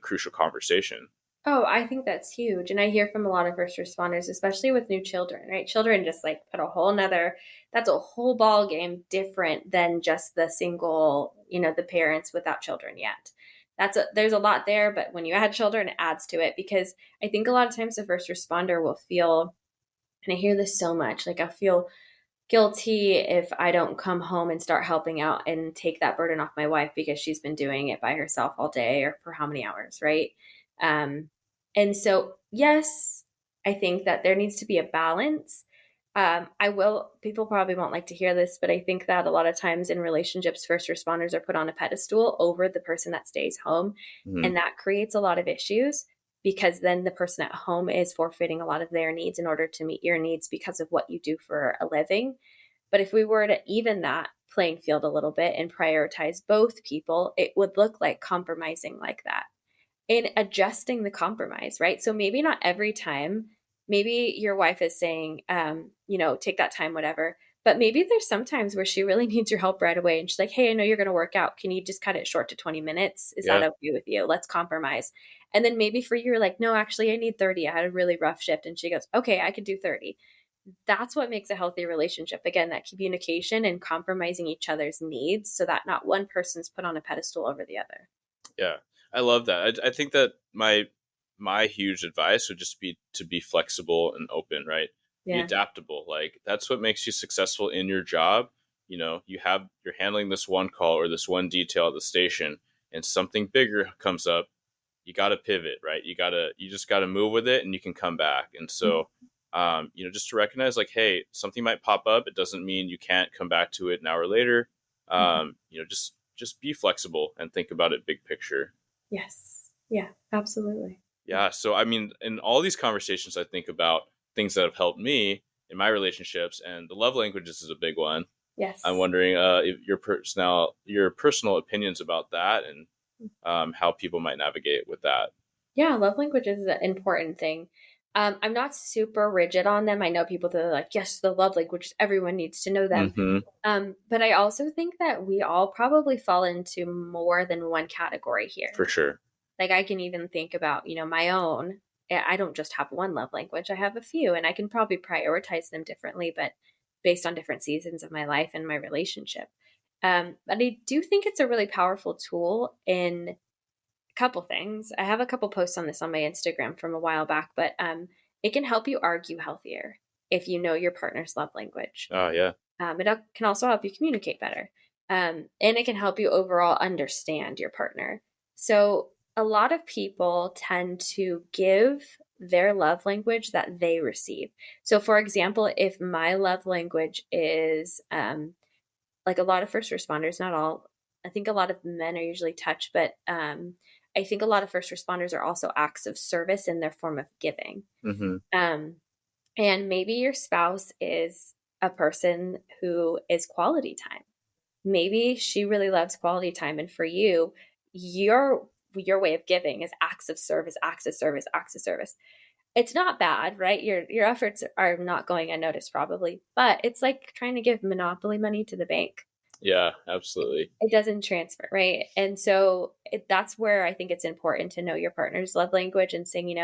crucial conversation. Oh, I think that's huge. And I hear from a lot of first responders, especially with new children, right? Children just like put a whole nother, that's a whole ball game different than just the single, the parents without children yet. There's a lot there, but when you add children, it adds to it because I think a lot of times the first responder will feel, and I hear this so much, like I feel guilty if I don't come home and start helping out and take that burden off my wife because she's been doing it by herself all day or for how many hours, right? Um, and so, yes, I think that there needs to be a balance. People probably won't like to hear this, but I think that a lot of times in relationships, first responders are put on a pedestal over the person that stays home. Mm-hmm. And that creates a lot of issues because then the person at home is forfeiting a lot of their needs in order to meet your needs because of what you do for a living. But if we were to even that playing field a little bit and prioritize both people, it would look like compromising like that and adjusting the compromise, right? So maybe not every time. Maybe your wife is saying, take that time, whatever. But maybe there's some times where she really needs your help right away. And she's like, hey, I know you're going to work out. Can you just cut it short to 20 minutes? Is that Yeah. okay with you? Let's compromise. And then maybe for you, you're like, no, actually, I need 30. I had a really rough shift. And she goes, okay, I could do 30. That's what makes a healthy relationship. Again, that communication and compromising each other's needs so that not one person's put on a pedestal over the other. Yeah, I love that. I think that my huge advice would just be to be flexible and open, right? Be Yeah. adaptable. Like that's what makes you successful in your job. You're handling this one call or this one detail at the station, and something bigger comes up. You got to pivot, right? You just got to move with it, and you can come back. And so, just to recognize, like, hey, something might pop up. It doesn't mean you can't come back to it an hour later. Mhm. Just be flexible and think about it big picture. Yes. Yeah, absolutely. Yeah. Yeah. So, I mean, in all these conversations, I think about things that have helped me in my relationships, and the love languages is a big one. I'm Yes. wondering if your personal opinions about that, and how people might navigate with that. Yeah, love language is an important thing. I'm not super rigid on them. I know people that are like, yes, the love language, everyone needs to know them. Mm-hmm. But I also think that we all probably fall into more than one category here. For sure. Like I can even think about, my own. I don't just have one love language. I have a few, and I can probably prioritize them differently, but based on different seasons of my life and my relationship. But I do think it's a really powerful tool in a couple things. I have a couple posts on this on my Instagram from a while back, but it can help you argue healthier if you know your partner's love language. Oh yeah. It can also help you communicate better. And it can help you overall understand your partner. So, a lot of people tend to give their love language that they receive. So, for example, if my love language is like a lot of first responders, not all, I think a lot of men are usually touch, but I think a lot of first responders are also acts of service in their form of giving. Mm-hmm. Um, and maybe your spouse is a person who is quality time. Maybe she really loves quality time. And for you, your way of giving is acts of service, acts of service, acts of service. It's not bad, right? Your efforts are not going unnoticed probably, but it's like trying to give monopoly money to the bank. Yeah, absolutely. It doesn't transfer, right? And so that's where I think it's important to know your partner's love language and saying,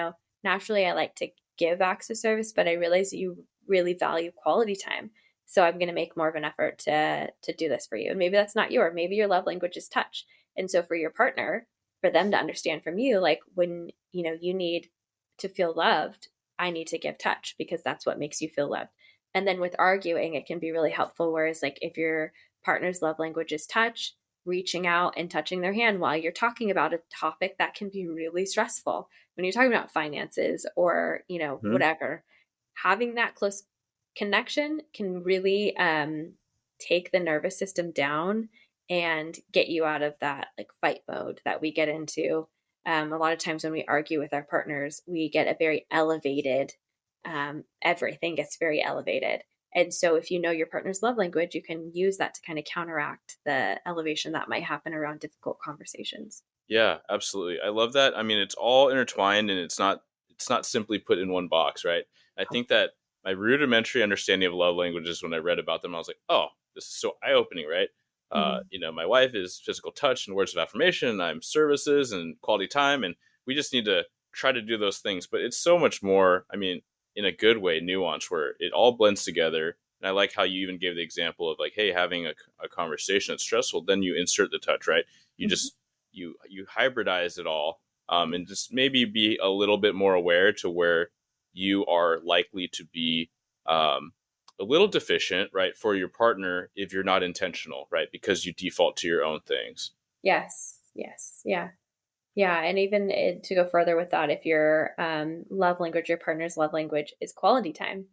naturally I like to give acts of service, but I realize that you really value quality time. So I'm going to make more of an effort to do this for you. And maybe that's not maybe your love language is touch. And so for your partner, for them to understand from you, like when, you need to feel loved, I need to give touch because that's what makes you feel loved. And then with arguing, it can be really helpful. Whereas like if your partner's love language is touch, reaching out and touching their hand while you're talking about a topic that can be really stressful. When you're talking about finances or, Mm-hmm. whatever, having that close connection can really take the nervous system down and get you out of that like fight mode that we get into. A lot of times when we argue with our partners, we get a very elevated, everything gets very elevated. And so if you know your partner's love language, you can use that to kind of counteract the elevation that might happen around difficult conversations. Yeah, absolutely. I love that. I mean, it's all intertwined and it's not simply put in one box, right? I think that my rudimentary understanding of love languages when I read about them, I was like, oh, this is so eye-opening, right? Mm-hmm. My wife is physical touch and words of affirmation, and I'm services and quality time, and we just need to try to do those things. But it's so much more, I mean, in a good way, nuance, where it all blends together. And I like how you even gave the example of like, hey, having a conversation that's stressful, then you insert the touch, right? You Mm-hmm. just you hybridize it all, and just maybe be a little bit more aware to where you are likely to be um, a little deficient, right, for your partner if you're not intentional, right, because you default to your own things. Yes. Yes. Yeah. Yeah. And even to go further with that, if your love language, your partner's love language is quality time,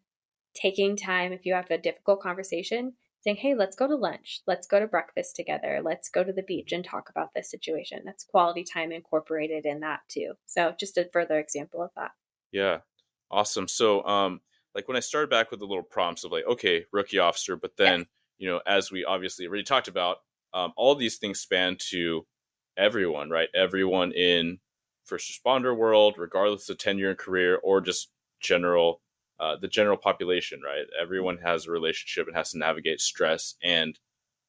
taking time, if you have a difficult conversation, saying, hey, let's go to lunch. Let's go to breakfast together. Let's go to the beach and talk about this situation. That's quality time incorporated in that too. So just a further example of that. Yeah, awesome. So like when I started back with the little prompts of like, okay, rookie officer, but Yes. then as we obviously already talked about, all these things span to everyone, right? Everyone in first responder world, regardless of tenure and career, or just general the general population, right? Everyone has a relationship and has to navigate stress and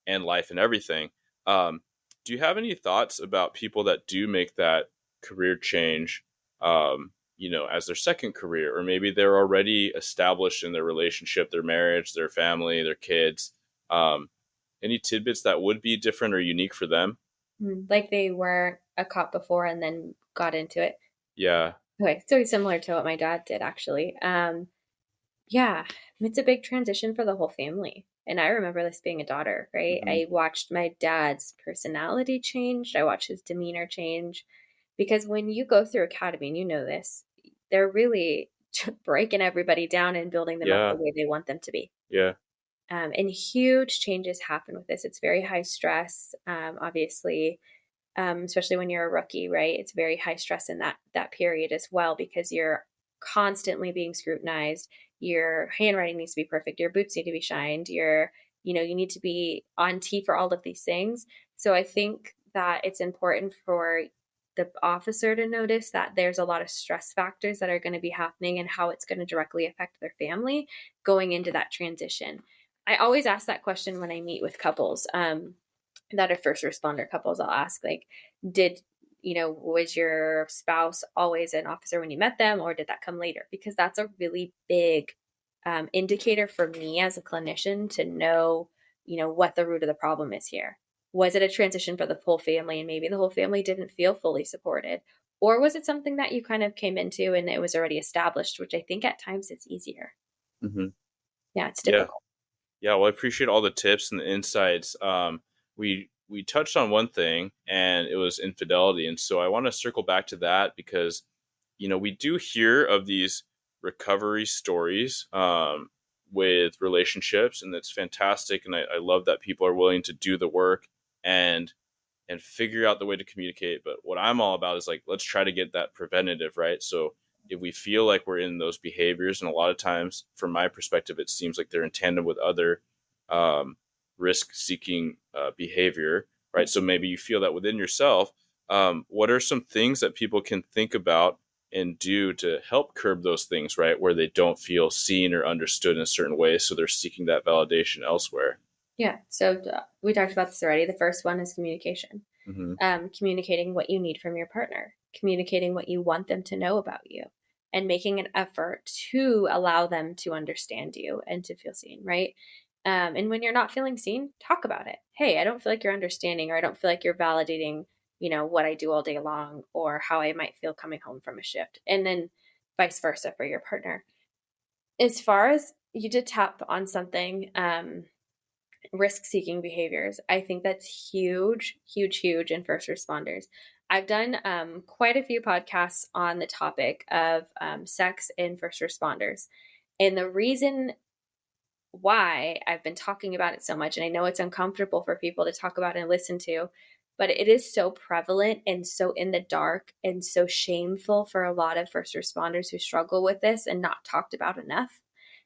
life and everything. Do you have any thoughts about people that do make that career change, as their second career, or maybe they're already established in their relationship, their marriage, their family, their kids? Um, any tidbits that would be different or unique for them? Like they were a cop before and then got into it. Yeah. Okay. So similar to what my dad did actually. Yeah, it's a big transition for the whole family. And I remember this being a daughter, right? Hmm. I watched my dad's personality change. I watched his demeanor change because when you go through academy, and you know this, they're really breaking everybody down and building them up the Yeah. way they want them to be. Yeah. And huge changes happen with this. It's very high stress, obviously, especially when you're a rookie, right? It's very high stress in that period as well because you're constantly being scrutinized. Your handwriting needs to be perfect. Your boots need to be shined. You need to be on T for all of these things. So I think that it's important for the officer to notice that there's a lot of stress factors that are going to be happening and how it's going to directly affect their family going into that transition. I always ask that question when I meet with couples that are first responder couples. I'll ask, like, was your spouse always an officer when you met them, or did that come later? Because that's a really big indicator for me as a clinician to know, what the root of the problem is here. Was it a transition for the whole family and maybe the whole family didn't feel fully supported? Or was it something that you kind of came into and it was already established, which I think at times it's easier. Hmm. Yeah, it's Yeah. difficult. Yeah. Well, I appreciate all the tips and the insights. We touched on one thing, and it was infidelity. And so I want to circle back to that because, we do hear of these recovery stories with relationships, and that's fantastic. And I love that people are willing to do the work and figure out the way to communicate. But what I'm all about is like, let's try to get that preventative, right? So if we feel like we're in those behaviors, and a lot of times, from my perspective, it seems like they're in tandem with other risk seeking behavior, right? So maybe you feel that within yourself. What are some things that people can think about and do to help curb those things, right? Where they don't feel seen or understood in a certain way. So they're seeking that validation elsewhere. Yeah. So we talked about this already. The first one is communication. Mm-hmm. Communicating what you need from your partner, communicating what you want them to know about you, and making an effort to allow them to understand you and to feel seen, right? And when you're not feeling seen, talk about it. Hey, I don't feel like you're understanding, or I don't feel like you're validating, what I do all day long, or how I might feel coming home from a shift. And then vice versa for your partner. As far as you did tap on something, risk seeking behaviors. I think that's huge, huge, huge in first responders. I've done quite a few podcasts on the topic of sex in first responders. And the reason why I've been talking about it so much, and I know it's uncomfortable for people to talk about and listen to, but it is so prevalent and so in the dark and so shameful for a lot of first responders who struggle with this and not talked about enough,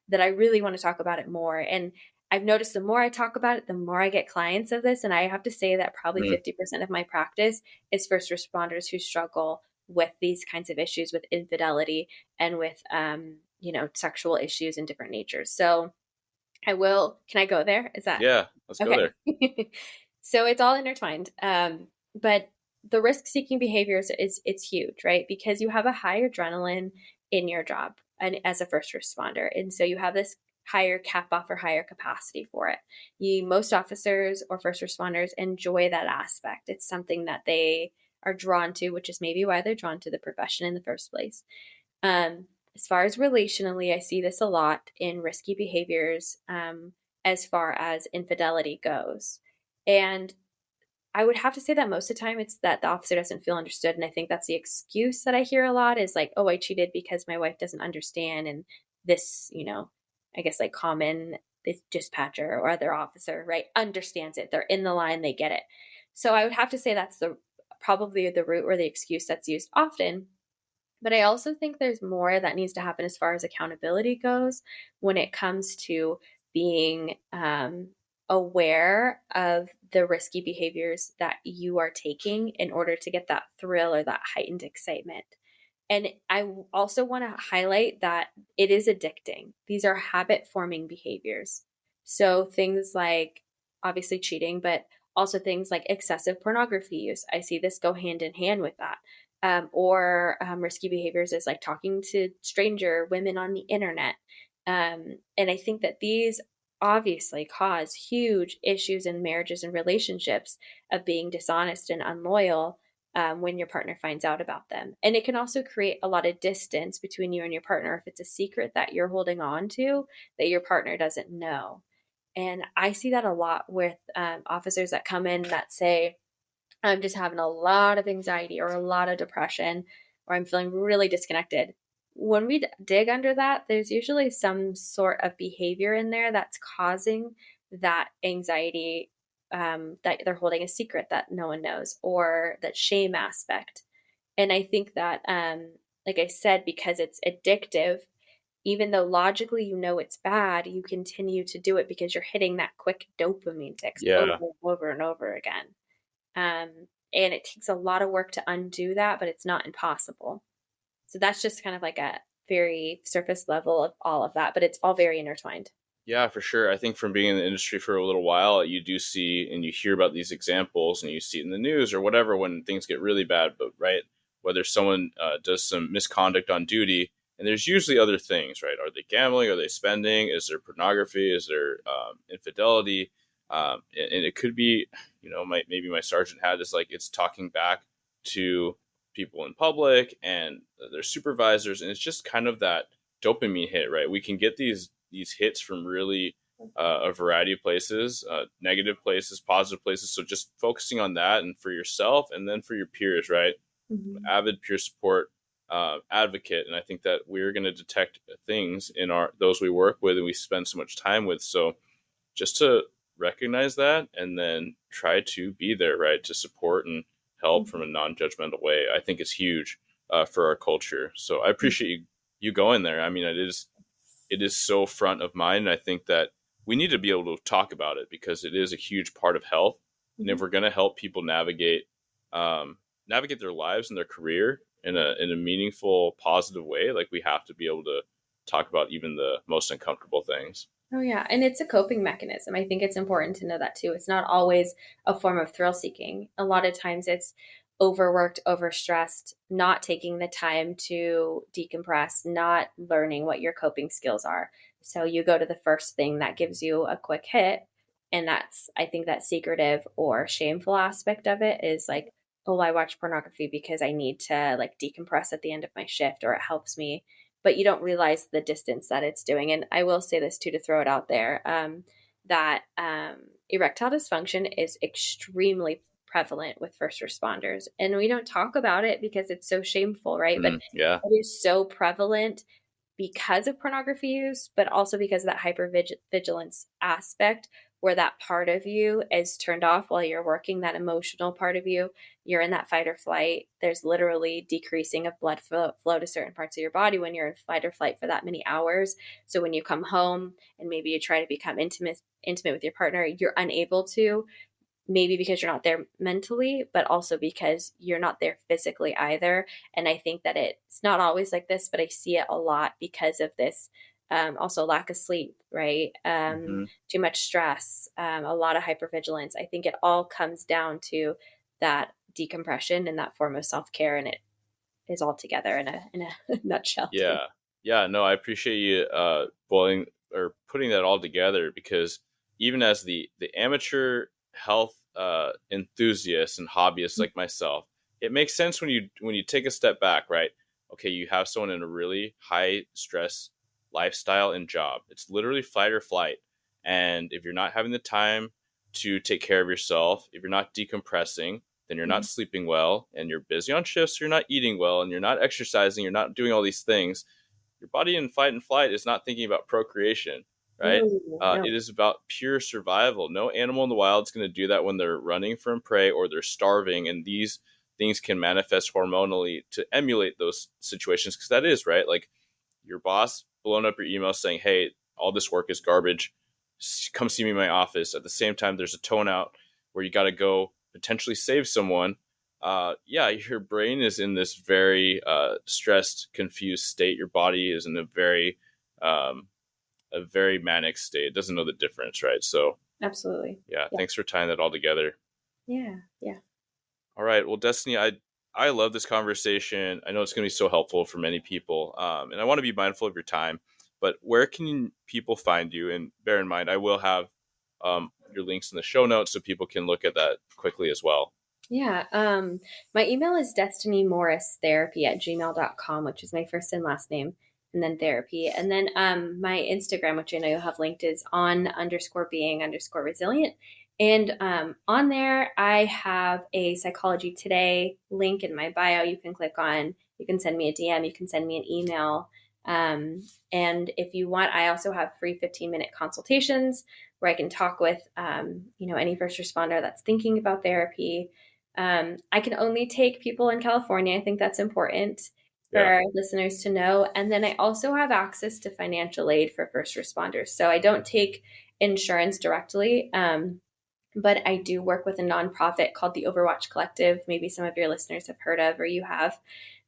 that I really want to talk about it more. And I've noticed the more I talk about it, the more I get clients of this. And I have to say that probably Mm-hmm. 50% of my practice is first responders who struggle with these kinds of issues, with infidelity and with, sexual issues in different natures. So can I go there? Is that Yeah, let's go okay? there. So it's all intertwined. But the risk seeking behaviors it's huge, right? Because you have a higher adrenaline in your job and as a first responder. And so you have this higher cap off or higher capacity for it. Most officers or first responders enjoy that aspect. It's something that they are drawn to, which is maybe why they're drawn to the profession in the first place. As far as relationally, I see this a lot in risky behaviors as far as infidelity goes. And I would have to say that most of the time it's that the officer doesn't feel understood. And I think that's the excuse that I hear a lot is like, oh, I cheated because my wife doesn't understand. And this, I guess like common, this dispatcher or other officer, right, understands it. They're in the line, they get it. So I would have to say that's probably the root or the excuse that's used often. But I also think there's more that needs to happen as far as accountability goes when it comes to being aware of the risky behaviors that you are taking in order to get that thrill or that heightened excitement. And I also want to highlight that it is addicting. These are habit forming behaviors. So things like obviously cheating, but also things like excessive pornography use. I see this go hand in hand with that. Or risky behaviors is like talking to stranger women on the internet. And I think that these obviously cause huge issues in marriages and relationships of being dishonest and unloyal when your partner finds out about them. And it can also create a lot of distance between you and your partner if it's a secret that you're holding on to that your partner doesn't know. And I see that a lot with officers that come in that say, I'm just having a lot of anxiety or a lot of depression, or I'm feeling really disconnected. When we dig under that, there's usually some sort of behavior in there that's causing that anxiety, that they're holding a secret that no one knows, or that shame aspect. And I think that, like I said, because it's addictive, even though logically you know it's bad, you continue to do it because you're hitting that quick dopamine fix over Yeah. and over and over again. And it takes a lot of work to undo that, but it's not impossible. So that's just kind of like a very surface level of all of that, but it's all very intertwined. Yeah, for sure. I think from being in the industry for a little while, you do see and you hear about these examples and you see it in the news or whatever when things get really bad. But, right, whether someone does some misconduct on duty, and there's usually other things, right? Are they gambling? Are they spending? Is there pornography? Is there infidelity? And it could be, maybe my sergeant had this, like, it's talking back to people in public and their supervisors. And it's just kind of that dopamine hit, right? We can get these hits from really a variety of places, negative places, positive places. So just focusing on that, and for yourself and then for your peers, right? Mm-hmm. Avid peer support advocate. And I think that we're going to detect things in those we work with and we spend so much time with. So just to recognize that and then try to be there, right? To support and help from a non-judgmental way, I think is huge for our culture. So I appreciate you going there. I mean, it is so front of mind. And I think that we need to be able to talk about it because it is a huge part of health. And if we're going to help people navigate their lives and their career in a meaningful, positive way, like, we have to be able to talk about even the most uncomfortable things. Oh, yeah. And it's a coping mechanism. I think it's important to know that too. It's not always a form of thrill seeking. A lot of times it's overworked, overstressed, not taking the time to decompress, not learning what your coping skills are. So you go to the first thing that gives you a quick hit. And I think that secretive or shameful aspect of it is like, oh, I watch pornography because I need to like decompress at the end of my shift, or it helps me, but you don't realize the distance that it's doing. And I will say this too, to throw it out there, that erectile dysfunction is extremely prevalent with first responders. And we don't talk about it because it's so shameful, right? But Yeah. it is so prevalent because of pornography use, but also because of that hypervigilance aspect where that part of you is turned off while you're working, that emotional part of you, you're in that fight or flight. There's literally decreasing of blood flow to certain parts of your body when you're in fight or flight for that many hours. So when you come home and maybe you try to become intimate with your partner, you're unable to, maybe because you're not there mentally, but also because you're not there physically either. And I think that it's not always like this, but I see it a lot because of this. Also lack of sleep, right? Mm-hmm. Too much stress, a lot of hypervigilance. I think it all comes down to that decompression and that form of self-care, and it is all together in a nutshell too. Yeah. Yeah. No, I appreciate you boiling or putting that all together, because even as the amateur health enthusiast and hobbyist like myself, it makes sense when you take a step back, right? Okay, you have someone in a really high stress lifestyle and job. It's literally fight or flight. And if you're not having the time to take care of yourself, if you're not decompressing, then you're not sleeping well, and you're busy on shifts, so you're not eating well, and you're not exercising, you're not doing all these things. Your body in fight and flight is not thinking about procreation, right? No, no. It is about pure survival. No animal in the wild is going to do that when they're running from prey or they're starving. And these things can manifest hormonally to emulate those situations, because that is, right? Like, your boss blowing up your email saying, hey, all this work is garbage. Come see me in my office. At the same time, there's a tone out where you got to go potentially save someone. Yeah, your brain is in this very stressed, confused state. Your body is in um, a very manic state. It doesn't know the difference, right? So, Absolutely. yeah, Yeah. thanks for tying that all together. Yeah. Yeah. All right. Well, Destiny, I love this conversation. I know it's going to be so helpful for many people, and I want to be mindful of your time. But where can people find you? And bear in mind, I will have your links in the show notes so people can look at that quickly as well. Yeah. My email is destinymorristherapy@gmail.com, which is my first and last name, and then therapy. And then my Instagram, which I know you'll have linked, is on_being_resilient. And on there, I have a Psychology Today link in my bio you can click on. You can send me a DM, you can send me an email. And if you want, I also have free 15-minute consultations where I can talk with, any first responder that's thinking about therapy. I can only take people in California. I think that's important for Yeah. our listeners to know. And then I also have access to financial aid for first responders. So I don't take insurance directly. but I do work with a nonprofit called the Overwatch Collective. Maybe some of your listeners have heard of, or you have.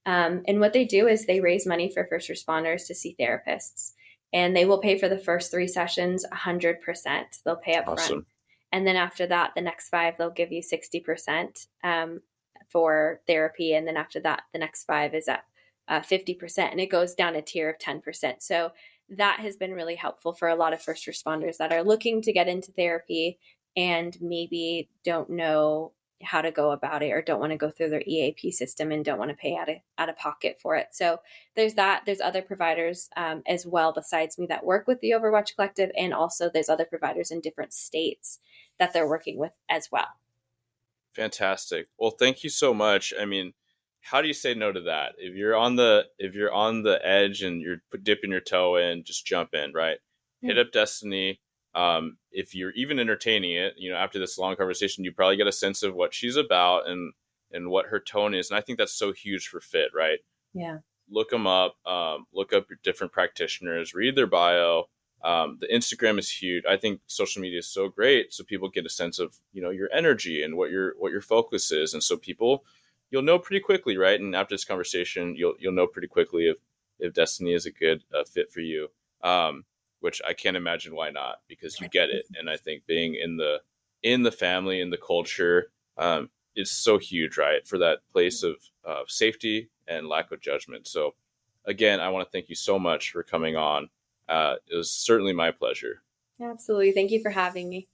And what they do is they raise money for first responders to see therapists. And they will pay for the first 3 sessions 100%. They'll pay up front. Awesome. And then after that, the next 5, they'll give you 60% for therapy. And then after that, the next 5 is at 50%. And it goes down a tier of 10%. So that has been really helpful for a lot of first responders that are looking to get into therapy and maybe don't know how to go about it or don't want to go through their EAP system and don't want to pay out of pocket for it. So there's that. There's other providers as well besides me that work with the Overwatch Collective, and also there's other providers in different states that they're working with as well. Fantastic. Well, thank you so much. I mean, how do you say no to that? If you're on the edge and you're dipping your toe in, just jump in, right? Hit up Destiny. If you're even entertaining it, after this long conversation, you probably get a sense of what she's about and what her tone is. And I think that's so huge for fit, right? Yeah. Look them up. Look up your different practitioners. Read their bio. The Instagram is huge. I think social media is so great, so people get a sense of your energy and what your focus is, and so you'll know pretty quickly, right? And after this conversation, you'll know pretty quickly if Destiny is a good fit for you. Which I can't imagine why not, because you get it. And I think being in the family, in the culture, is so huge, right? For that place of safety and lack of judgment. So again, I want to thank you so much for coming on. It was certainly my pleasure. Absolutely. Thank you for having me.